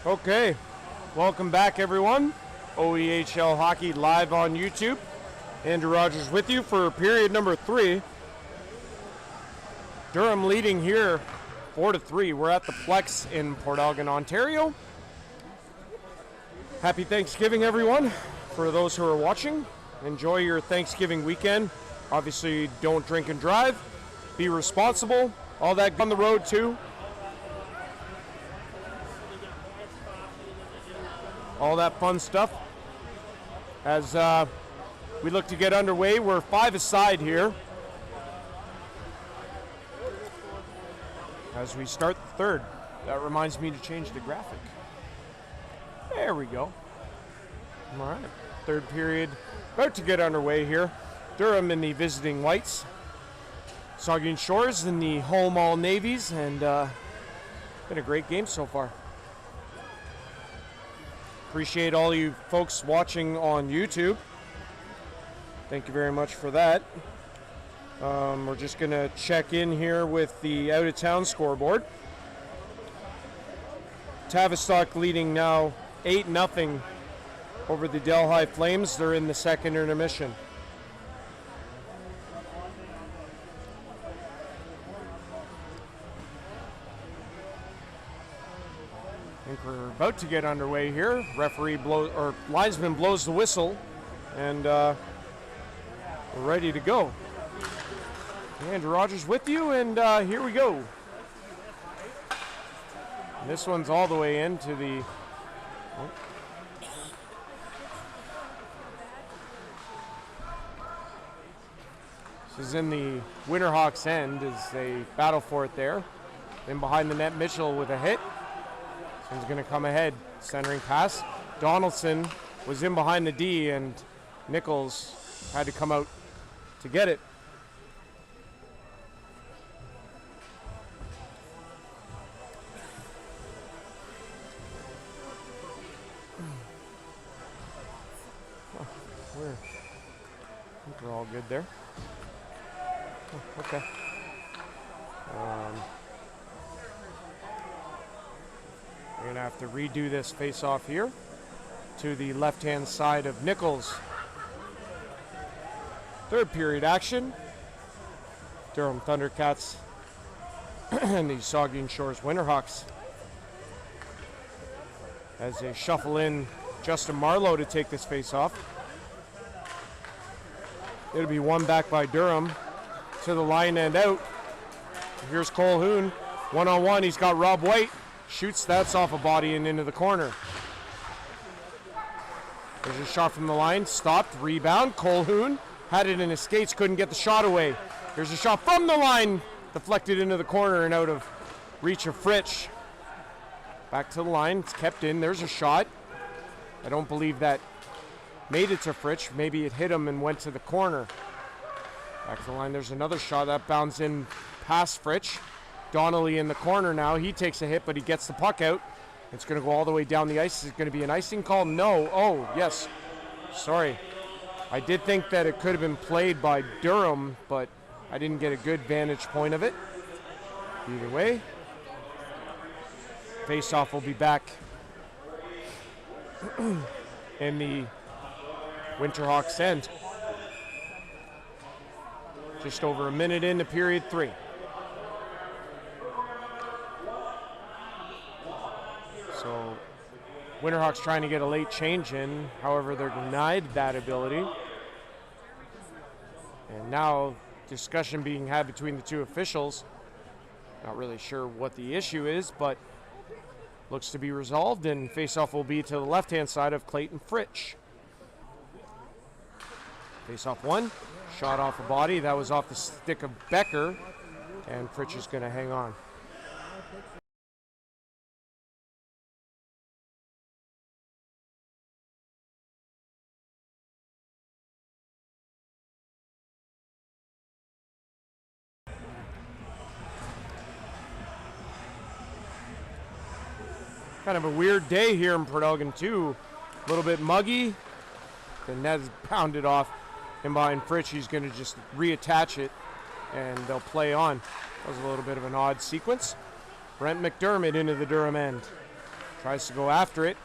Okay, welcome back everyone. OEHL Hockey live on YouTube. Andrew Rodgers with you for period number 3. Durham leading here 4-3. We're at the Plex in Port Elgin, Ontario. Happy Thanksgiving everyone. For those who are watching, enjoy your Thanksgiving weekend. Obviously don't drink and drive. Be responsible. All that on the road too. All that fun stuff. As we look to get underway, we're 5 aside here. As we start the third. That reminds me to change the graphic. There we go. All right, third period about to get underway here. Durham in the visiting whites. Saugeen Shores in the home all navies, and been a great game so far. Appreciate all you folks watching on YouTube. Thank you very much for that. We're just going to check in here with the out-of-town scoreboard. Tavistock leading now 8-0 over the Delhi Flames. They're in the second intermission. I think we're about to get underway here. Linesman blows the whistle, and we're ready to go. Andrew Rodgers with you, and here we go. And this one's all the way into the. This is in the Winterhawks end as they battle for it there. Then behind the net, Mitchell with a hit. This one's going to come ahead. Centering pass. Donaldson was in behind the D, and Nichols had to come out to get it. I think we're all good there. Oh, okay. We're going to have to redo this face-off here to the left-hand side of Nichols. Third period action. Durham Thundercats and the Saugeen Shores Winterhawks. As they shuffle in Justin Marlowe to take this face-off. It'll be won back by Durham to the line and out. Here's Cole Hoon. One-on-one, he's got Rob White. Shoots, that's off a body and into the corner. There's a shot from the line, stopped, rebound. Cole Hoon had it in his skates, couldn't get the shot away. Here's a shot from the line, deflected into the corner and out of reach of Fritsch. Back to the line, it's kept in, there's a shot. I don't believe that made it to Fritsch. Maybe it hit him and went to the corner. Back to the line, there's another shot that bounced in past Fritsch. Donnelly in the corner now. He takes a hit, but he gets the puck out. It's going to go all the way down the ice. Is it going to be an icing call? No. Oh, yes. Sorry. I did think that it could have been played by Durham, but I didn't get a good vantage point of it. Either way, face-off will be back in the Winterhawks end. Just over a minute into period 3. So Winterhawks trying to get a late change in, however they're denied that ability. And now discussion being had between the two officials. Not really sure what the issue is, but looks to be resolved, and face-off will be to the left-hand side of Clayton Fritsch. Face-off one, shot off a body. That was off the stick of Becker, and Fritsch is going to hang on. Kind of a weird day here in Port Elgin too. A little bit muggy. The net is pounded off. And behind Fritsch, he's going to just reattach it and they'll play on. That was a little bit of an odd sequence. Brent McDermott into the Durham end. Tries to go after it.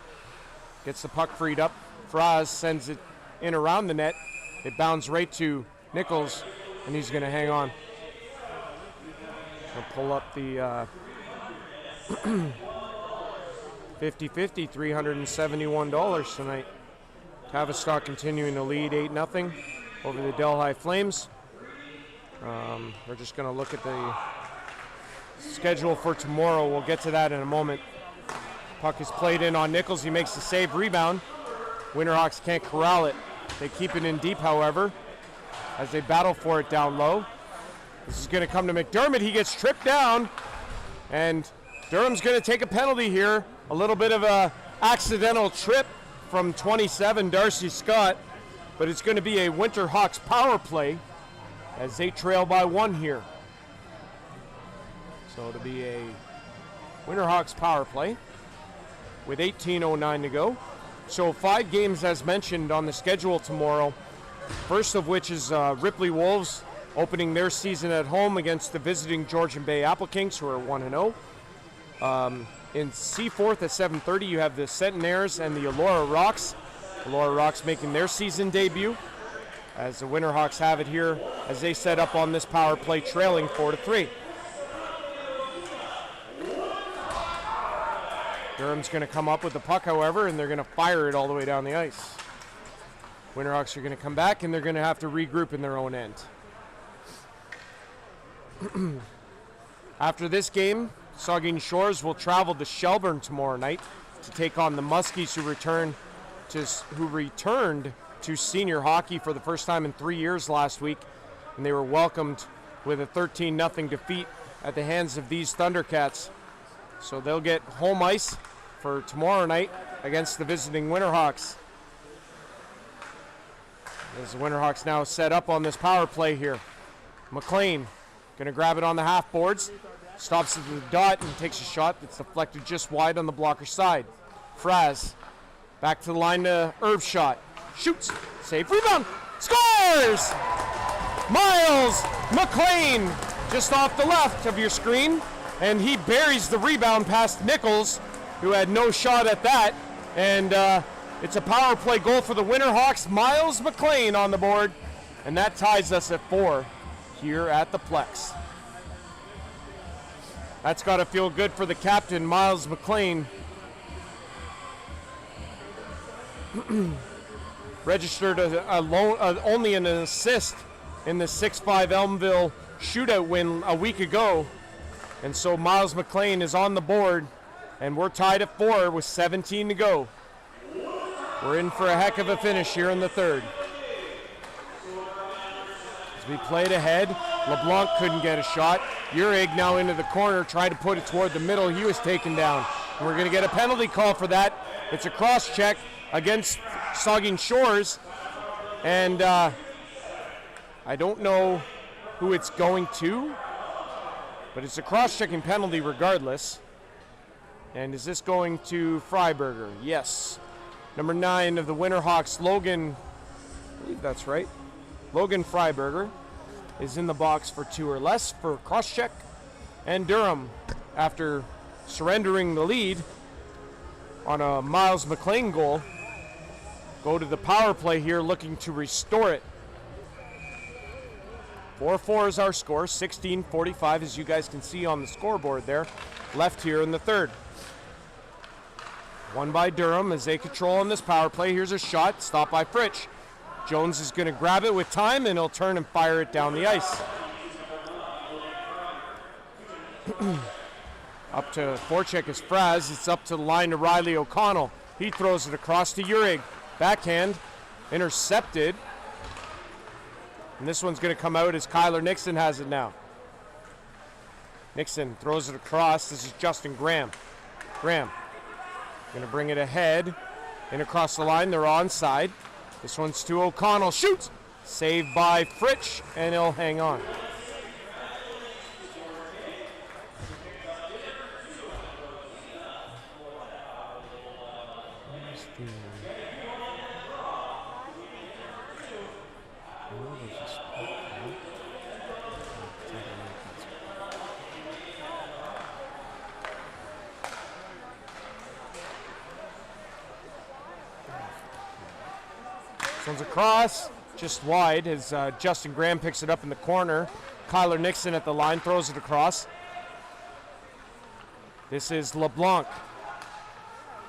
Gets the puck freed up. Fraz sends it in around the net. It bounds right to Nichols, and he's going to hang on. He'll pull up the 50-50, $371 tonight. Tavistock continuing to lead 8-0 over the Delhi Flames. We're just going to look at the schedule for tomorrow. We'll get to that in a moment. Puck is played in on Nichols. He makes the save, rebound. Winterhawks can't corral it. They keep it in deep, however, as they battle for it down low. This is going to come to McDermott. He gets tripped down, and Durham's going to take a penalty here. A little bit of a accidental trip from 27, Darcy Scott, but it's going to be a Winterhawks power play as they trail by 1 here. So it'll be a Winterhawks power play with 18:09 to go. So 5 games as mentioned on the schedule tomorrow. First of which is Ripley Wolves opening their season at home against the visiting Georgian Bay Apple Kings, who are 1-0. In Seaforth at 7:30, you have the Centenaires and the Elora Rocks. Elora Rocks making their season debut, as the Winterhawks have it here as they set up on this power play, trailing 4-3. Durham's going to come up with the puck, however, and they're going to fire it all the way down the ice. Winterhawks are going to come back, and they're going to have to regroup in their own end. After this game, Saugeen Shores will travel to Shelburne tomorrow night to take on the Muskies, who returned to senior hockey for the first time in 3 years last week, and they were welcomed with a 13-0 defeat at the hands of these Thundercats. So they'll get home ice for tomorrow night against the visiting Winterhawks. As the Winterhawks now set up on this power play here. McLean going to grab it on the half boards, stops at the dot and takes a shot that's deflected just wide on the blocker side. Fraz back to the line to Irv shot. Shoots, save, rebound, scores! Miles McLean just off the left of your screen, and he buries the rebound past Nichols, who had no shot at that. And it's a power play goal for the Winterhawks. Miles McLean on the board, and that ties us at 4 here at the Plex. That's got to feel good for the captain, Miles McLean. Registered only an assist in the 6-5 Elmville shootout win a week ago. And so Miles McLean is on the board, and we're tied at 4 with 17 to go. We're in for a heck of a finish here in the third. As we played ahead, LeBlanc couldn't get a shot. Urig now into the corner, tried to put it toward the middle. He was taken down. And we're going to get a penalty call for that. It's a cross check against Saugeen Shores. And I don't know who it's going to, but it's a cross-checking penalty regardless. And is this going to Freiberger? Yes. Number 9 of the Winterhawks, Logan, I believe that's right. Logan Freiberger is in the box for 2 or less for cross-check. And Durham, after surrendering the lead on a Miles McLean goal, go to the power play here looking to restore it. 4-4 is our score, 16:45 as you guys can see on the scoreboard there, left here in the third. Won by Durham as they control on this power play. Here's a shot, stopped by Fritsch. Jones is going to grab it with time, and he'll turn and fire it down the ice. Up to forecheck is Fraz. It's up to the line to Riley O'Connell. He throws it across to Urig. Backhand, intercepted. And this one's going to come out as Kyler Nixon has it now. Nixon throws it across. This is Justin Graham. Graham going to bring it ahead and across the line. They're onside. This one's to O'Connell. Shoots! Saved by Fritsch, and he'll hang on. This one's across, just wide as Justin Graham picks it up in the corner. Kyler Nixon at the line throws it across. This is LeBlanc.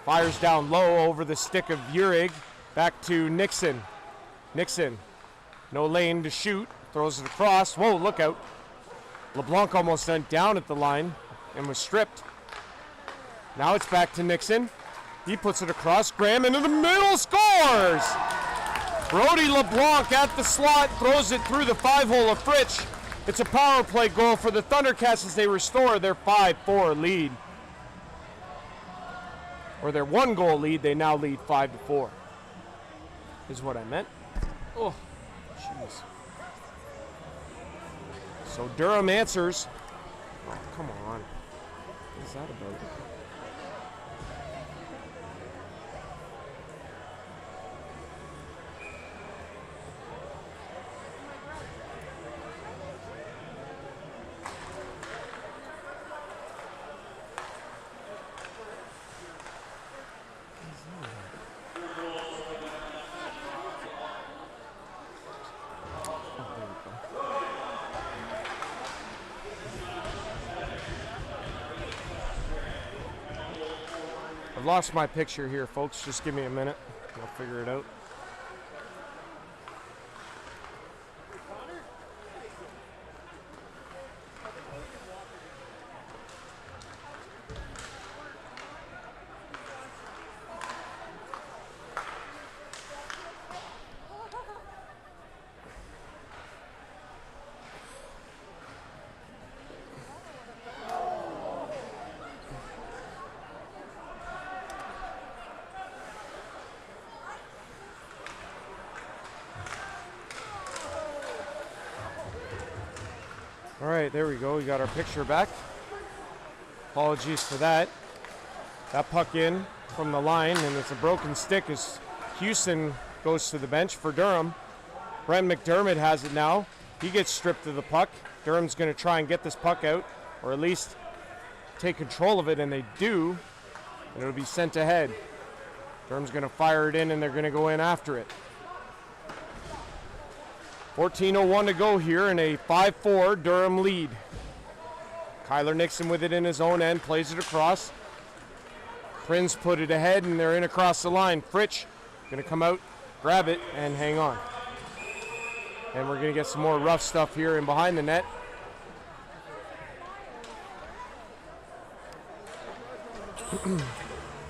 Fires down low over the stick of Urig. Back to Nixon. Nixon, no lane to shoot. Throws it across. Whoa, look out. LeBlanc almost went down at the line and was stripped. Now it's back to Nixon. He puts it across. Graham into the middle, scores! Brody LeBlanc at the slot, throws it through the 5-hole of Fritsch. It's a power play goal for the Thundercats as they restore their 5-4 lead. Or their 1-goal lead, they now lead 5-4. Is what I meant. Oh, jeez. So Durham answers. Oh, come on. What is that about? I've lost my picture here, folks. Just give me a minute. I'll figure it out. All right, there we go. We got our picture back. Apologies for that. That puck in from the line, and it's a broken stick as Houston goes to the bench for Durham. Brent McDermott has it now. He gets stripped of the puck. Durham's going to try and get this puck out, or at least take control of it, and they do, and it'll be sent ahead. Durham's going to fire it in, and they're going to go in after it. 14:01 to go here in a 5-4 Durham lead. Kyler Nixon with it in his own end, plays it across. Prinz put it ahead, and they're in across the line. Fritsch going to come out, grab it, and hang on. And we're going to get some more rough stuff here in behind the net.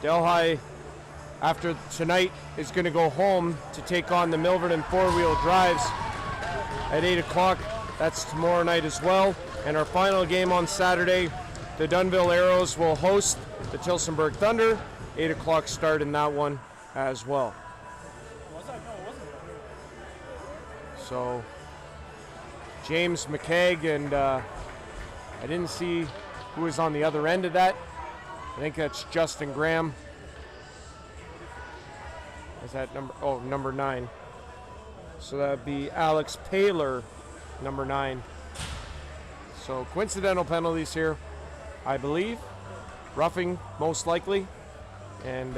Delhi, after tonight, is going to go home to take on the Milverton four-wheel drives at 8 o'clock. That's tomorrow night as well. And our final game on Saturday, the Dunnville Arrows will host the Tillsonburg Thunder. 8 o'clock start in that one as well. So James McKeag and I didn't see who was on the other end of that. I think that's Justin Graham. Is that number 9? So that'd be Alex Paler, number 9. So coincidental penalties here, I believe. Roughing, most likely. And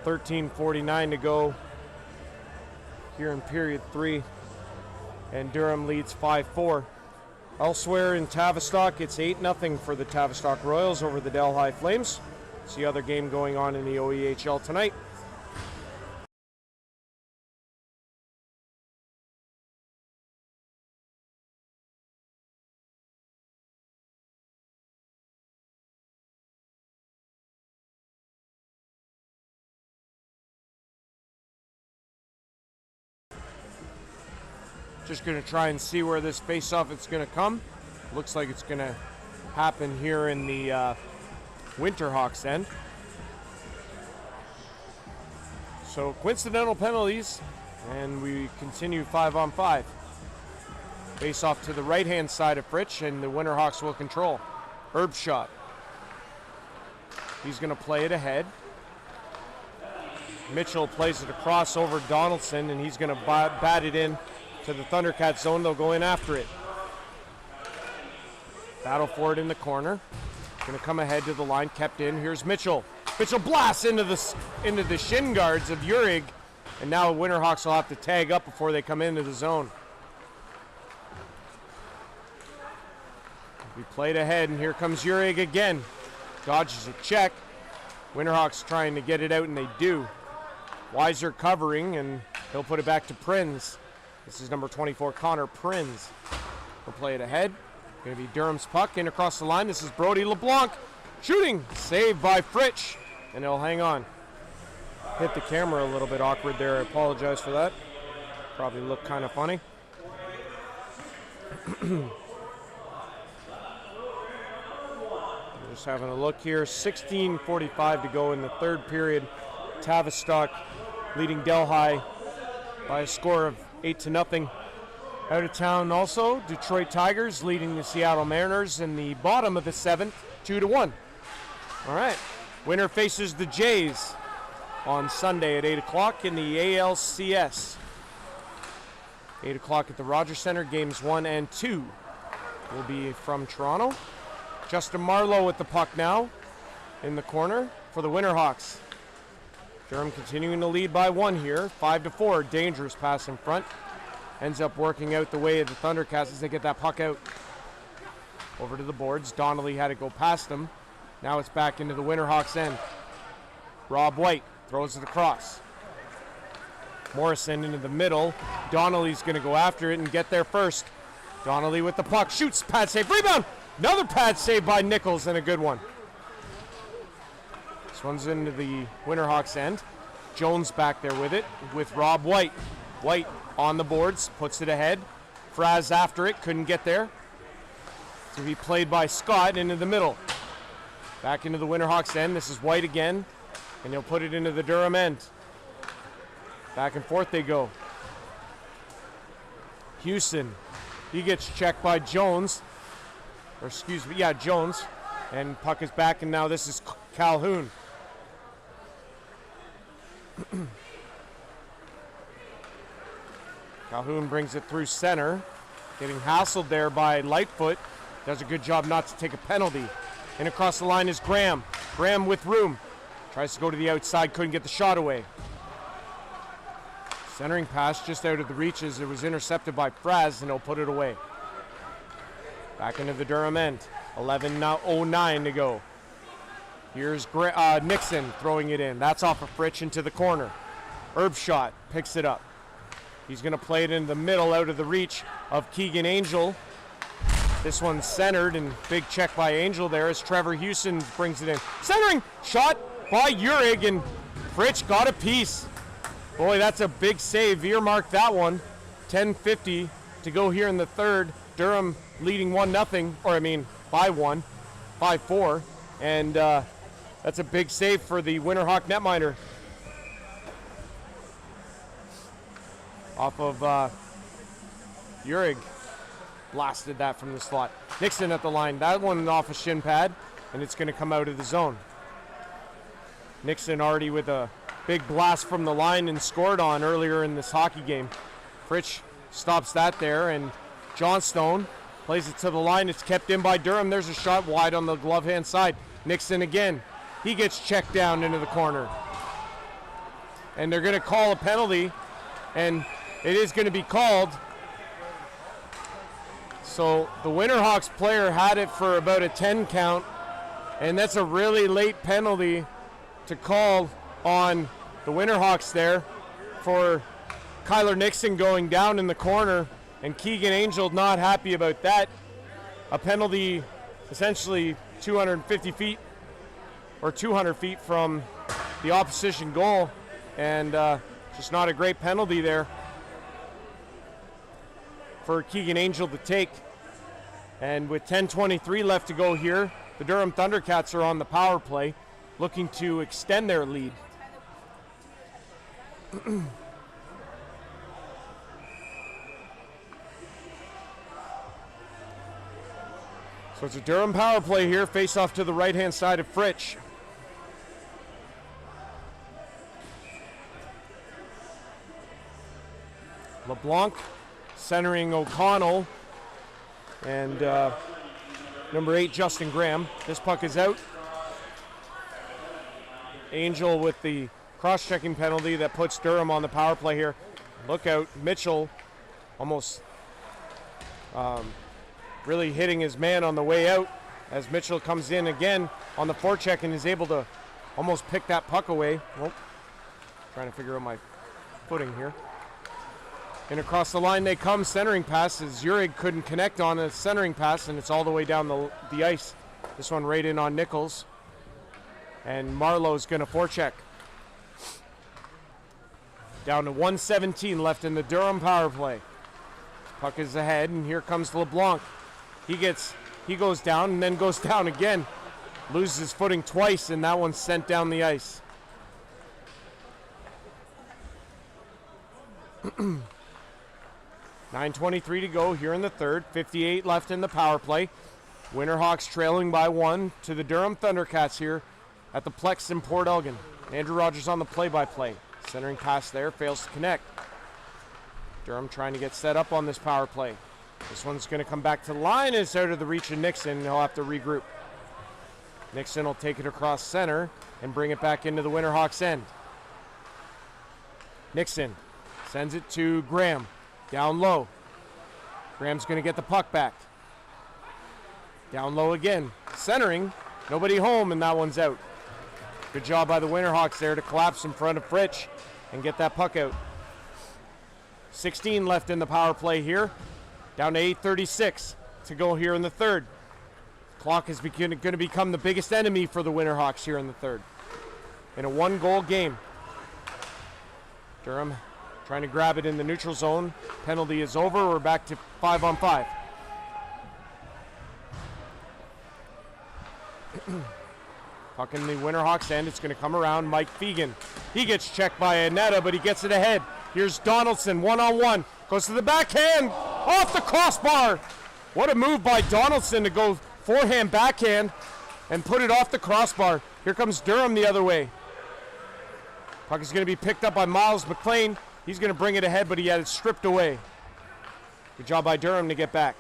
13:49 to go here in period 3. And Durham leads 5-4. Elsewhere in Tavistock, it's 8-0 for the Tavistock Royals over the Delhi Flames. It's the other game going on in the OEHL tonight. Just going to try and see where this face-off is going to come. Looks like it's going to happen here in the Winterhawks end. So coincidental penalties, and we continue 5-on-5. Face-off to the right-hand side of Fritsch, and the Winterhawks will control. Herb shot. He's going to play it ahead. Mitchell plays it across over Donaldson, and he's going to bat it in to the Thundercats zone. They'll go in after it. Battle for it in the corner. Going to come ahead to the line, kept in. Here's Mitchell. Mitchell blasts into the shin guards of Urig, And now Winterhawks will have to tag up before they come into the zone. We played ahead, and here comes Urig again. Dodges a check. Winterhawks trying to get it out, and they do. Weiser covering, and he'll put it back to Prinz. This is number 24, Connor Prinz. We'll play it ahead. Going to be Durham's puck in across the line. This is Brody LeBlanc shooting. Saved by Fritsch, and he'll hang on. Hit the camera a little bit awkward there. I apologize for that. Probably looked kind of funny. Just having a look here. 16:45 to go in the third period. Tavistock leading Delhi by a score of 8-0. Out of town also, Detroit Tigers leading the Seattle Mariners in the bottom of the seventh, 2-1. All right, winner faces the Jays on Sunday at 8 o'clock in the ALCS. 8 o'clock at the Rodgers Center. Games 1 and 2 will be from Toronto. Justin Marlowe with the puck now in the corner for the Winterhawks. Durham continuing to lead by 1 here, 5-4. Dangerous pass in front. Ends up working out the way of the Thundercats as they get that puck out. Over to the boards. Donnelly had to go past them. Now it's back into the Winterhawks end. Rob White throws it across. Morrison into the middle. Donnelly's going to go after it and get there first. Donnelly with the puck. Shoots. Pad save. Rebound. Another pad save by Nichols, and a good one. This one's into the Winterhawks end. Jones back there with it with Rob White. White on the boards, puts it ahead. Fraz after it, couldn't get there. To be played by Scott into the middle. Back into the Winterhawks end. This is White again, and he'll put it into the Durham end. Back and forth they go. Houston, he gets checked by Jones. Or excuse me, yeah, Jones. And puck is back, and now this is Calhoun. Calhoun brings it through center. Getting hassled there by Lightfoot. Does a good job not to take a penalty. And across the line is Graham. Graham with room. Tries to go to the outside, couldn't get the shot away. Centering pass just out of the reaches. It was intercepted by Fraz, and he'll put it away. Back into the Durham end. 11:09 to go. Here's Nixon throwing it in. That's off of Fritsch into the corner. Erbschot picks it up. He's going to play it in the middle out of the reach of Keegan Angel. This one's centered, and big check by Angel there as Trevor Houston brings it in. Centering shot by Urig, and Fritsch got a piece. Boy, that's a big save. Earmark that one. 10:50 to go here in the third. Durham leading 1-0, or I mean by 1, 5-4, and that's a big save for the Winterhawk netminder. Off of Urig, blasted that from the slot. Nixon at the line, that one off a shin pad, and it's going to come out of the zone. Nixon already with a big blast from the line and scored on earlier in this hockey game. Fritsch stops that there, and Johnstone plays it to the line. It's kept in by Durham. There's a shot wide on the glove hand side. Nixon again. He gets checked down into the corner. And they're going to call a penalty, and it is going to be called. So the Winterhawks player had it for about a 10 count, and that's a really late penalty to call on the Winterhawks there for Kyler Nixon going down in the corner, and Keegan Angel not happy about that. A penalty essentially 250 feet or 200 feet from the opposition goal, and just not a great penalty there for Keegan Angel to take. And with 10:23 left to go here, the Durham Thundercats are on the power play, looking to extend their lead. So it's a Durham power play here, face off to the right-hand side of Fritsch. LeBlanc centering O'Connell, and number 8, Justin Graham. This puck is out. Angel with the cross-checking penalty that puts Durham on the power play here. Look out, Mitchell almost really hitting his man on the way out as Mitchell comes in again on the forecheck and is able to almost pick that puck away. Well, trying to figure out my footing here. And across the line they come, centering pass as Zurich couldn't connect on a centering pass, and it's all the way down the ice. This one right in on Nichols. And Marlowe's going to forecheck. Down to 1:17 left in the Durham power play. Puck is ahead, and here comes LeBlanc. He goes down and then goes down again. Loses his footing twice, and that one's sent down the ice. .9:23 to go here in the third. 58 left in the power play. Winterhawks trailing by 1 to the Durham Thundercats here at the Plex in Port Elgin. Andrew Rodgers on the play-by-play. Centering pass there, fails to connect. Durham trying to get set up on this power play. This one's going to come back to the line. It's out of the reach of Nixon. He'll have to regroup. Nixon will take it across center and bring it back into the Winterhawks end. Nixon sends it to Graham. Down low. Graham's going to get the puck back. Down low again. Centering. Nobody home, and that one's out. Good job by the Winterhawks there to collapse in front of Fritsch and get that puck out. 16 left in the power play here. Down to 8:36 to go here in the third. Clock is going to become the biggest enemy for the Winterhawks here in the third. In a one-goal game. Durham trying to grab it in the neutral zone. Penalty is over. We're back to 5-on-5. Puck in the Winterhawks end. It's going to come around. Mike Fegan. He gets checked by Anetta, but he gets it ahead. Here's Donaldson, one-on-one. Goes to the backhand. Off the crossbar. What a move by Donaldson to go forehand, backhand, and put it off the crossbar. Here comes Durham the other way. Puck is going to be picked up by Miles McLean. He's going to bring it ahead, but he had it stripped away. Good job by Durham to get back.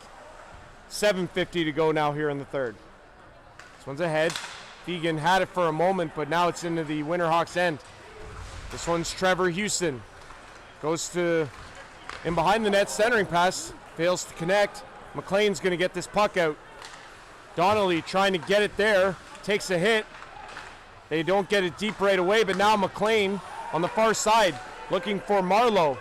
7:50 to go now here in the third. This one's ahead. Fegan had it for a moment, but now it's into the Winterhawks end. This one's Trevor Houston. Goes to in behind the net, centering pass. Fails to connect. McLean's going to get this puck out. Donnelly trying to get it there. Takes a hit. They don't get it deep right away, but now McLean on the far side looking for Marlowe.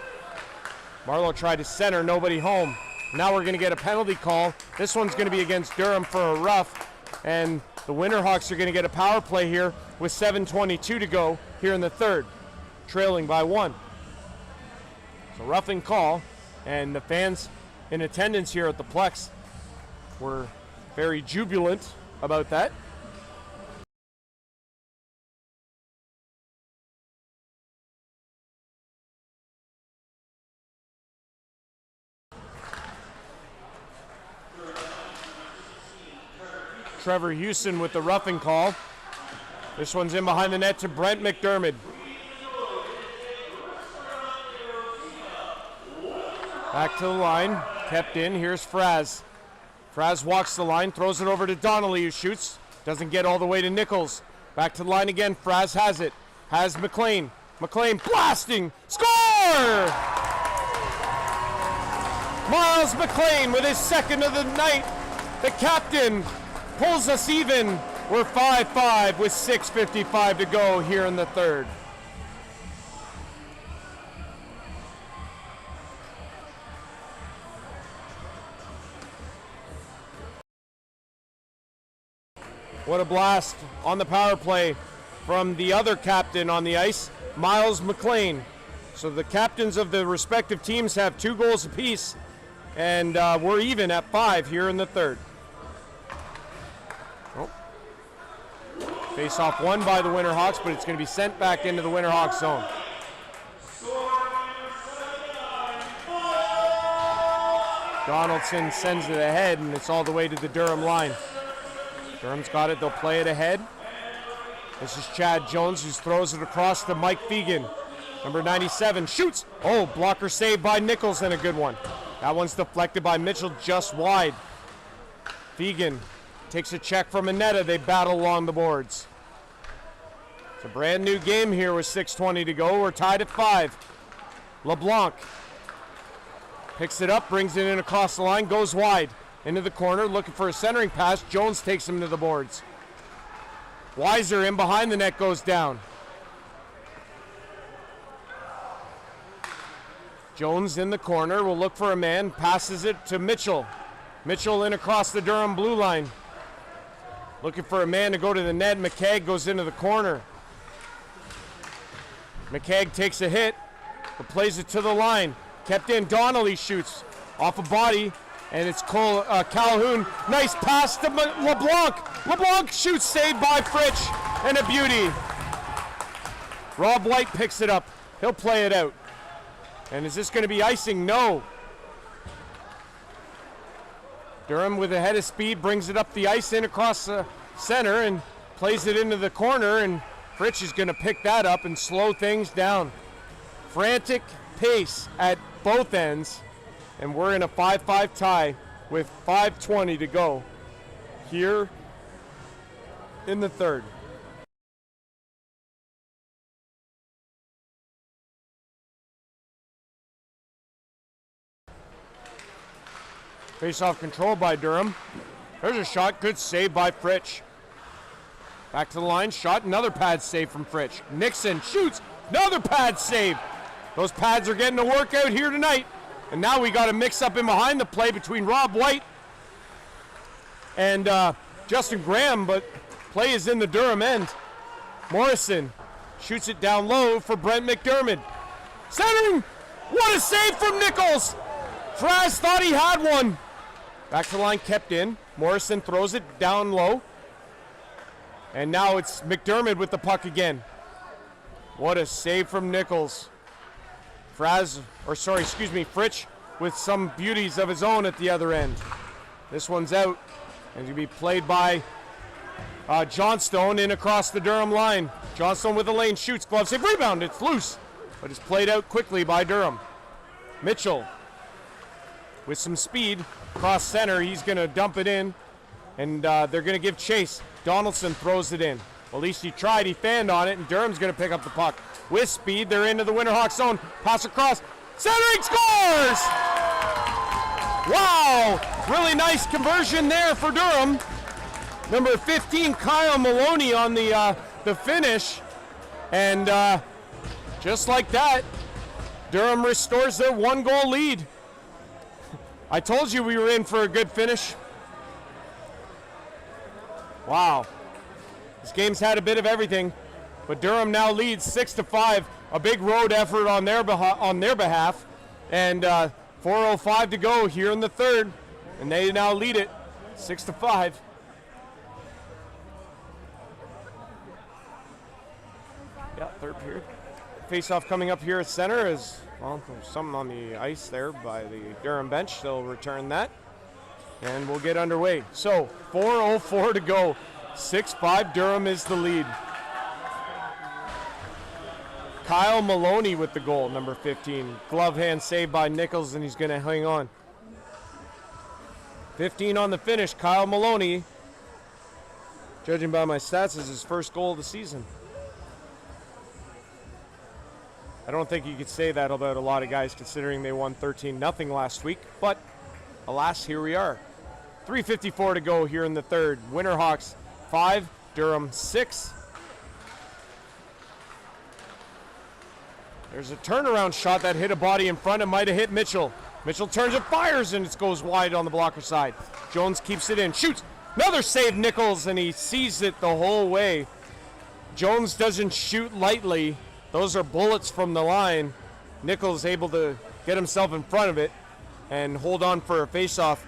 Marlowe tried to center, nobody home. Now we're going to get a penalty call. This one's going to be against Durham for a rough, and the Winterhawks are going to get a power play here with 7:22 to go here in the third, trailing by 1. So roughing call, and the fans in attendance here at the Plex were very jubilant about that. Trevor Houston with the roughing call. This one's in behind the net to Brent McDermott. Back to the line, kept in. Here's Fraz. Fraz walks the line, throws it over to Donnelly, who shoots. Doesn't get all the way to Nichols. Back to the line again. Fraz has it. Has McLean. McLean blasting. Score! Miles McLean with his second of the night. The captain pulls us even. We're 5-5 with 6:55 to go here in the third. What a blast on the power play from the other captain on the ice, Miles McLean. So the captains of the respective teams have 2 goals apiece, and we're even at 5 here in the third. Oh. Face-off won by the Winterhawks, but it's going to be sent back into the Winterhawks zone. Donaldson sends it ahead, and it's all the way to the Durham line. Durham's got it. They'll play it ahead. This is Chad Jones, who throws it across to Mike Fegan. Number 97 shoots. Oh, blocker saved by Nichols, and a good one. That one's deflected by Mitchell just wide. Fegan takes a check from Anetta. They battle along the boards. It's a brand new game here with 6:20 to go. We're tied at 5. LeBlanc picks it up, brings it in across the line, goes wide into the corner, looking for a centering pass. Jones takes him to the boards. Weiser in behind the net, goes down. Jones in the corner will look for a man, passes it to Mitchell. Mitchell in across the Durham blue line. Looking for a man to go to the net. McCagg goes into the corner. McCagg takes a hit, but plays it to the line. Kept in, Donnelly shoots off a body, and it's Calhoun. Nice pass to LeBlanc. LeBlanc shoots, saved by Fritsch, and a beauty. Rob White picks it up. He'll play it out. And is this going to be icing? No. Durham with a head of speed brings it up the ice in across the center and plays it into the corner, and Fritsch is going to pick that up and slow things down. Frantic pace at both ends, and we're in a 5-5 tie with 5:20 to go here in the third. Face-off control by Durham. There's a shot, good save by Fritsch. Back to the line, shot, another pad save from Fritsch. Nixon shoots, another pad save. Those pads are getting a workout here tonight. And now we got a mix-up in behind the play between Rob White and Justin Graham, but play is in the Durham end. Morrison shoots it down low for Brent McDermott. Centering! What a save from Nichols! Fraz thought he had one. Back to the line, kept in. Morrison throws it down low. And now it's McDermott with the puck again. What a save from Nichols. Fritsch with some beauties of his own at the other end. This one's out. And to be played by Johnstone in across the Durham line. Johnstone with the lane, shoots, glove save, rebound. It's loose, but it's played out quickly by Durham. Mitchell with some speed across center. He's going to dump it in, and they're going to give chase. Donaldson throws it in. Well, at least he tried. He fanned on it, and Durham's going to pick up the puck. With speed, they're into the Winterhawks zone. Pass across. Centering, scores! Wow! Really nice conversion there for Durham. Number 15, Kyle Maloney on the finish. And just like that, Durham restores their 1-goal lead. I told you we were in for a good finish. Wow. This game's had a bit of everything, but Durham now leads 6-5. A big road effort on their behalf, and 4:05 to go here in the third, and they now lead it 6-5. Yeah, third period. Face-off coming up here at center is, well, there's something on the ice there by the Durham bench. They'll return that, and we'll get underway. So 4:04 to go. 6-5, Durham is the lead. Kyle Maloney with the goal, number 15. Glove hand saved by Nichols, and he's going to hang on. 15 on the finish, Kyle Maloney. Judging by my stats, is his first goal of the season. I don't think you could say that about a lot of guys considering they won 13-0 last week, but alas, here we are. 3:54 to go here in the third. Winterhawks 5, Durham 6. There's a turnaround shot that hit a body in front. It might have hit Mitchell. Mitchell turns and fires, and it goes wide on the blocker side. Jones keeps it in, shoots. Another save, Nichols, and he sees it the whole way. Jones doesn't shoot lightly. Those are bullets from the line. Nichols able to get himself in front of it and hold on for a face-off.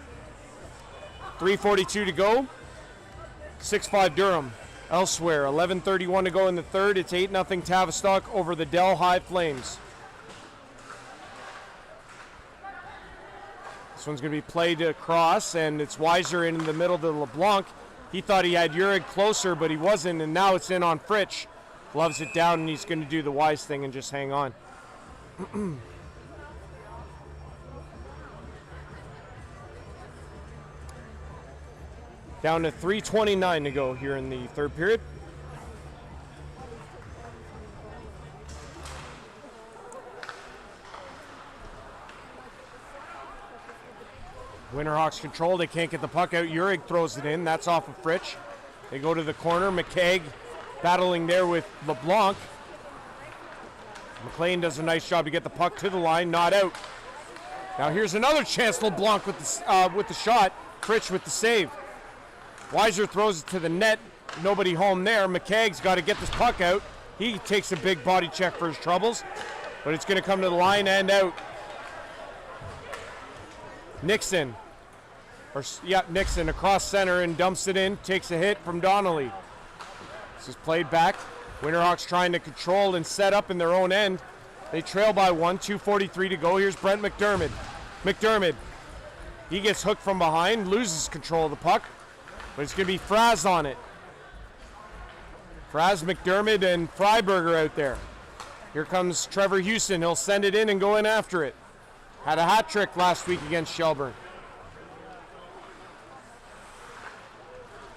3:42 to go. 6-5 Durham. Elsewhere, 11:31 to go in the third. It's 8-0 Tavistock over the Delhi Flames. This one's going to be played across, and it's Weiser in the middle to LeBlanc. He thought he had Urig closer, but he wasn't, and now it's in on Fritsch. Gloves it down, and he's going to do the wise thing and just hang on. Down to 3:29 to go here in the third period. Winterhawks control. They can't get the puck out. Urig throws it in. That's off of Fritsch. They go to the corner. McKeag battling there with LeBlanc. McLean does a nice job to get the puck to the line. Not out. Now here's another chance. LeBlanc with the shot. Fritsch with the save. Weiser throws it to the net. Nobody home there. McKeag's got to get this puck out. He takes a big body check for his troubles. But it's going to come to the line and out. Nixon across center and dumps it in. Takes a hit from Donnelly. This is played back. Winterhawks trying to control and set up in their own end. They trail by 1, 2:43 to go. Here's Brent McDermott. McDermott, he gets hooked from behind, loses control of the puck, but it's going to be Fraz on it. Fraz, McDermott, and Freiberger out there. Here comes Trevor Houston. He'll send it in and go in after it. Had a hat trick last week against Shelburne.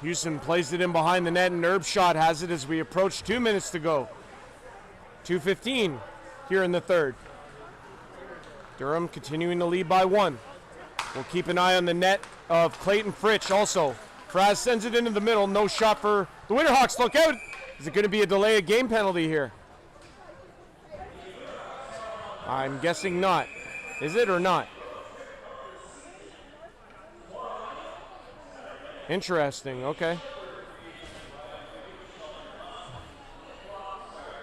Houston plays it in behind the net, and Erbschot has it as we approach 2 minutes to go. 2:15 here in the third. Durham continuing to lead by 1. We'll keep an eye on the net of Clayton Fritsch also. Fraz sends it into the middle. No shot for the Winterhawks. Look out. Is it going to be a delay of game penalty here? I'm guessing not. Is it or not? Interesting. Okay.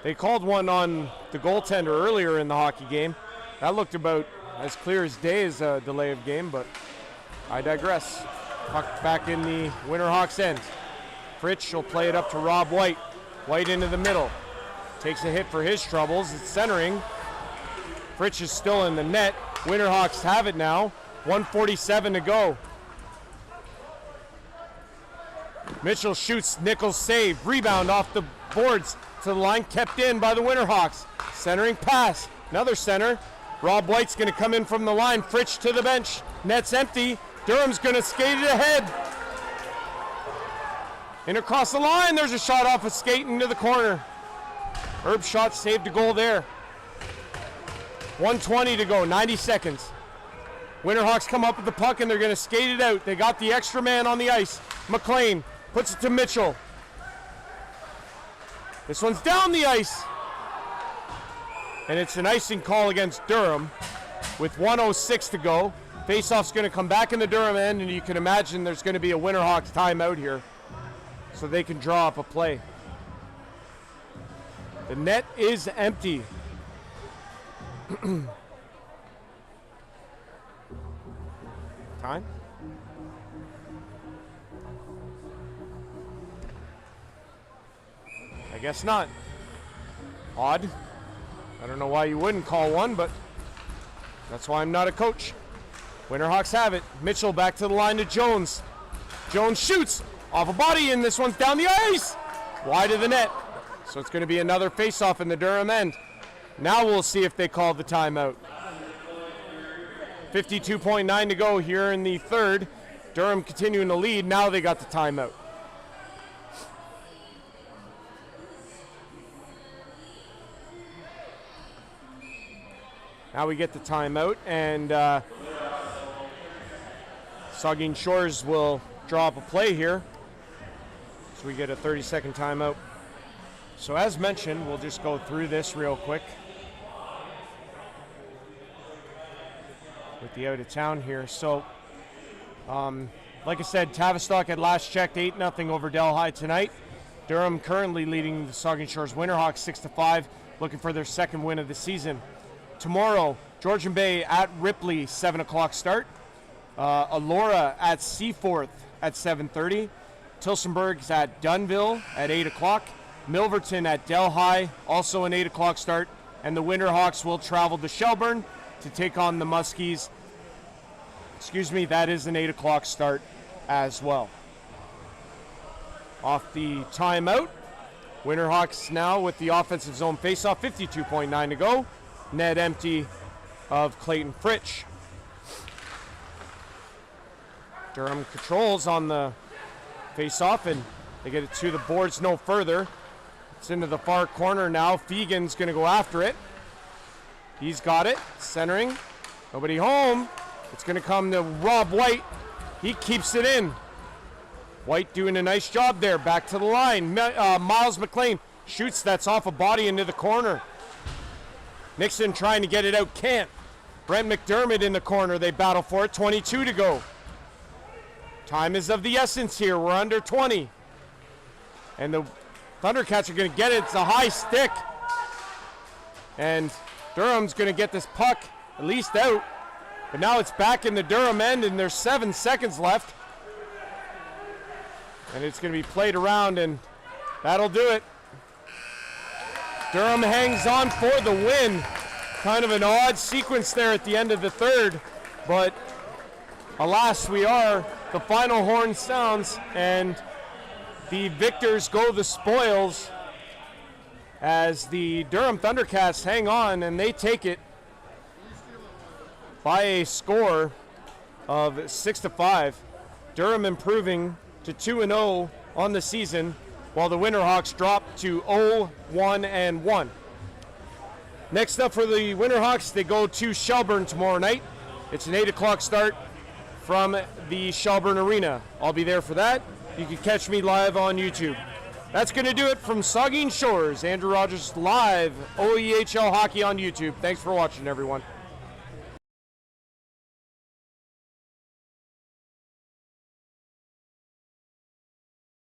They called one on the goaltender earlier in the hockey game. That looked about as clear as day as a delay of game, but I digress. Puck back in the Winterhawks end. Fritsch will play it up to Rob White. White into the middle. Takes a hit for his troubles. It's centering. Fritsch is still in the net. Winterhawks have it now. 1:47 to go. Mitchell shoots. Nichols save. Rebound off the boards to the line. Kept in by the Winterhawks. Centering pass. Another center. Rob White's going to come in from the line. Fritsch to the bench. Net's empty. Durham's going to skate it ahead. And across the line, there's a shot off a skate into the corner. Erbschot saved a goal there. 1:20 to go, 90 seconds. Winterhawks come up with the puck and they're going to skate it out. They got the extra man on the ice. McLean puts it to Mitchell. This one's down the ice. And it's an icing call against Durham with 1:06 to go. Faceoff's going to come back in the Durham end, and you can imagine there's going to be a Winterhawks timeout here so they can draw up a play. The net is empty. Time? I guess not. Odd. I don't know why you wouldn't call one, but that's why I'm not a coach. Winterhawks have it. Mitchell back to the line to Jones. Jones shoots off a body, and this one's down the ice. Wide of the net. So it's going to be another face-off in the Durham end. Now we'll see if they call the timeout. 52.9 to go here in the third. Durham continuing to lead. Now they got the timeout. Now we get the timeout, and Saugeen Shores will draw up a play here. So we get a 30-second timeout. So as mentioned, we'll just go through this real quick with the out of town here. So, like I said, Tavistock at last checked 8-0 over Delhi tonight. Durham currently leading the Saugeen Shores Winterhawks 6-5, looking for their second win of the season. Tomorrow, Georgian Bay at Ripley, 7 o'clock start. Elora at Seaforth at 7:30. Tilsonburg's at Dunville at 8 o'clock. Milverton at Delhi, also an 8 o'clock start. And the Winterhawks will travel to Shelburne to take on the Muskies. That is an 8 o'clock start as well. Off the timeout, Winterhawks now with the offensive zone faceoff, 52.9 to go. Net empty of Clayton Fritsch. Durham controls on the face-off, and they get it to the boards no further. It's into the far corner now. Fegan's going to go after it. He's got it. Centering. Nobody home. It's going to come to Rob White. He keeps it in. White doing a nice job there. Back to the line. Miles McLean shoots. That's off a body into the corner. Nixon trying to get it out. Can't. Brent McDermott in the corner. They battle for it. 22 to go. Time is of the essence here. We're under 20. And the Thundercats are going to get it. It's a high stick. And Durham's going to get this puck at least out. But now it's back in the Durham end, and there's 7 seconds left. And it's going to be played around, and that'll do it. Durham hangs on for the win. Kind of an odd sequence there at the end of the third, but alas, the final horn sounds, and the victors go the spoils as the Durham Thundercats hang on, and they take it by a score of 6-5. Durham improving to 2-0 on the season, while the Winterhawks drop to 0-1-1. Next up for the Winterhawks, they go to Shelburne tomorrow night. It's an 8 o'clock start from the Shelburne Arena. I'll be there for that. You can catch me live on YouTube. That's going to do it from Saugeen Shores. Andrew Rodgers live, OEHL Hockey on YouTube. Thanks for watching, everyone.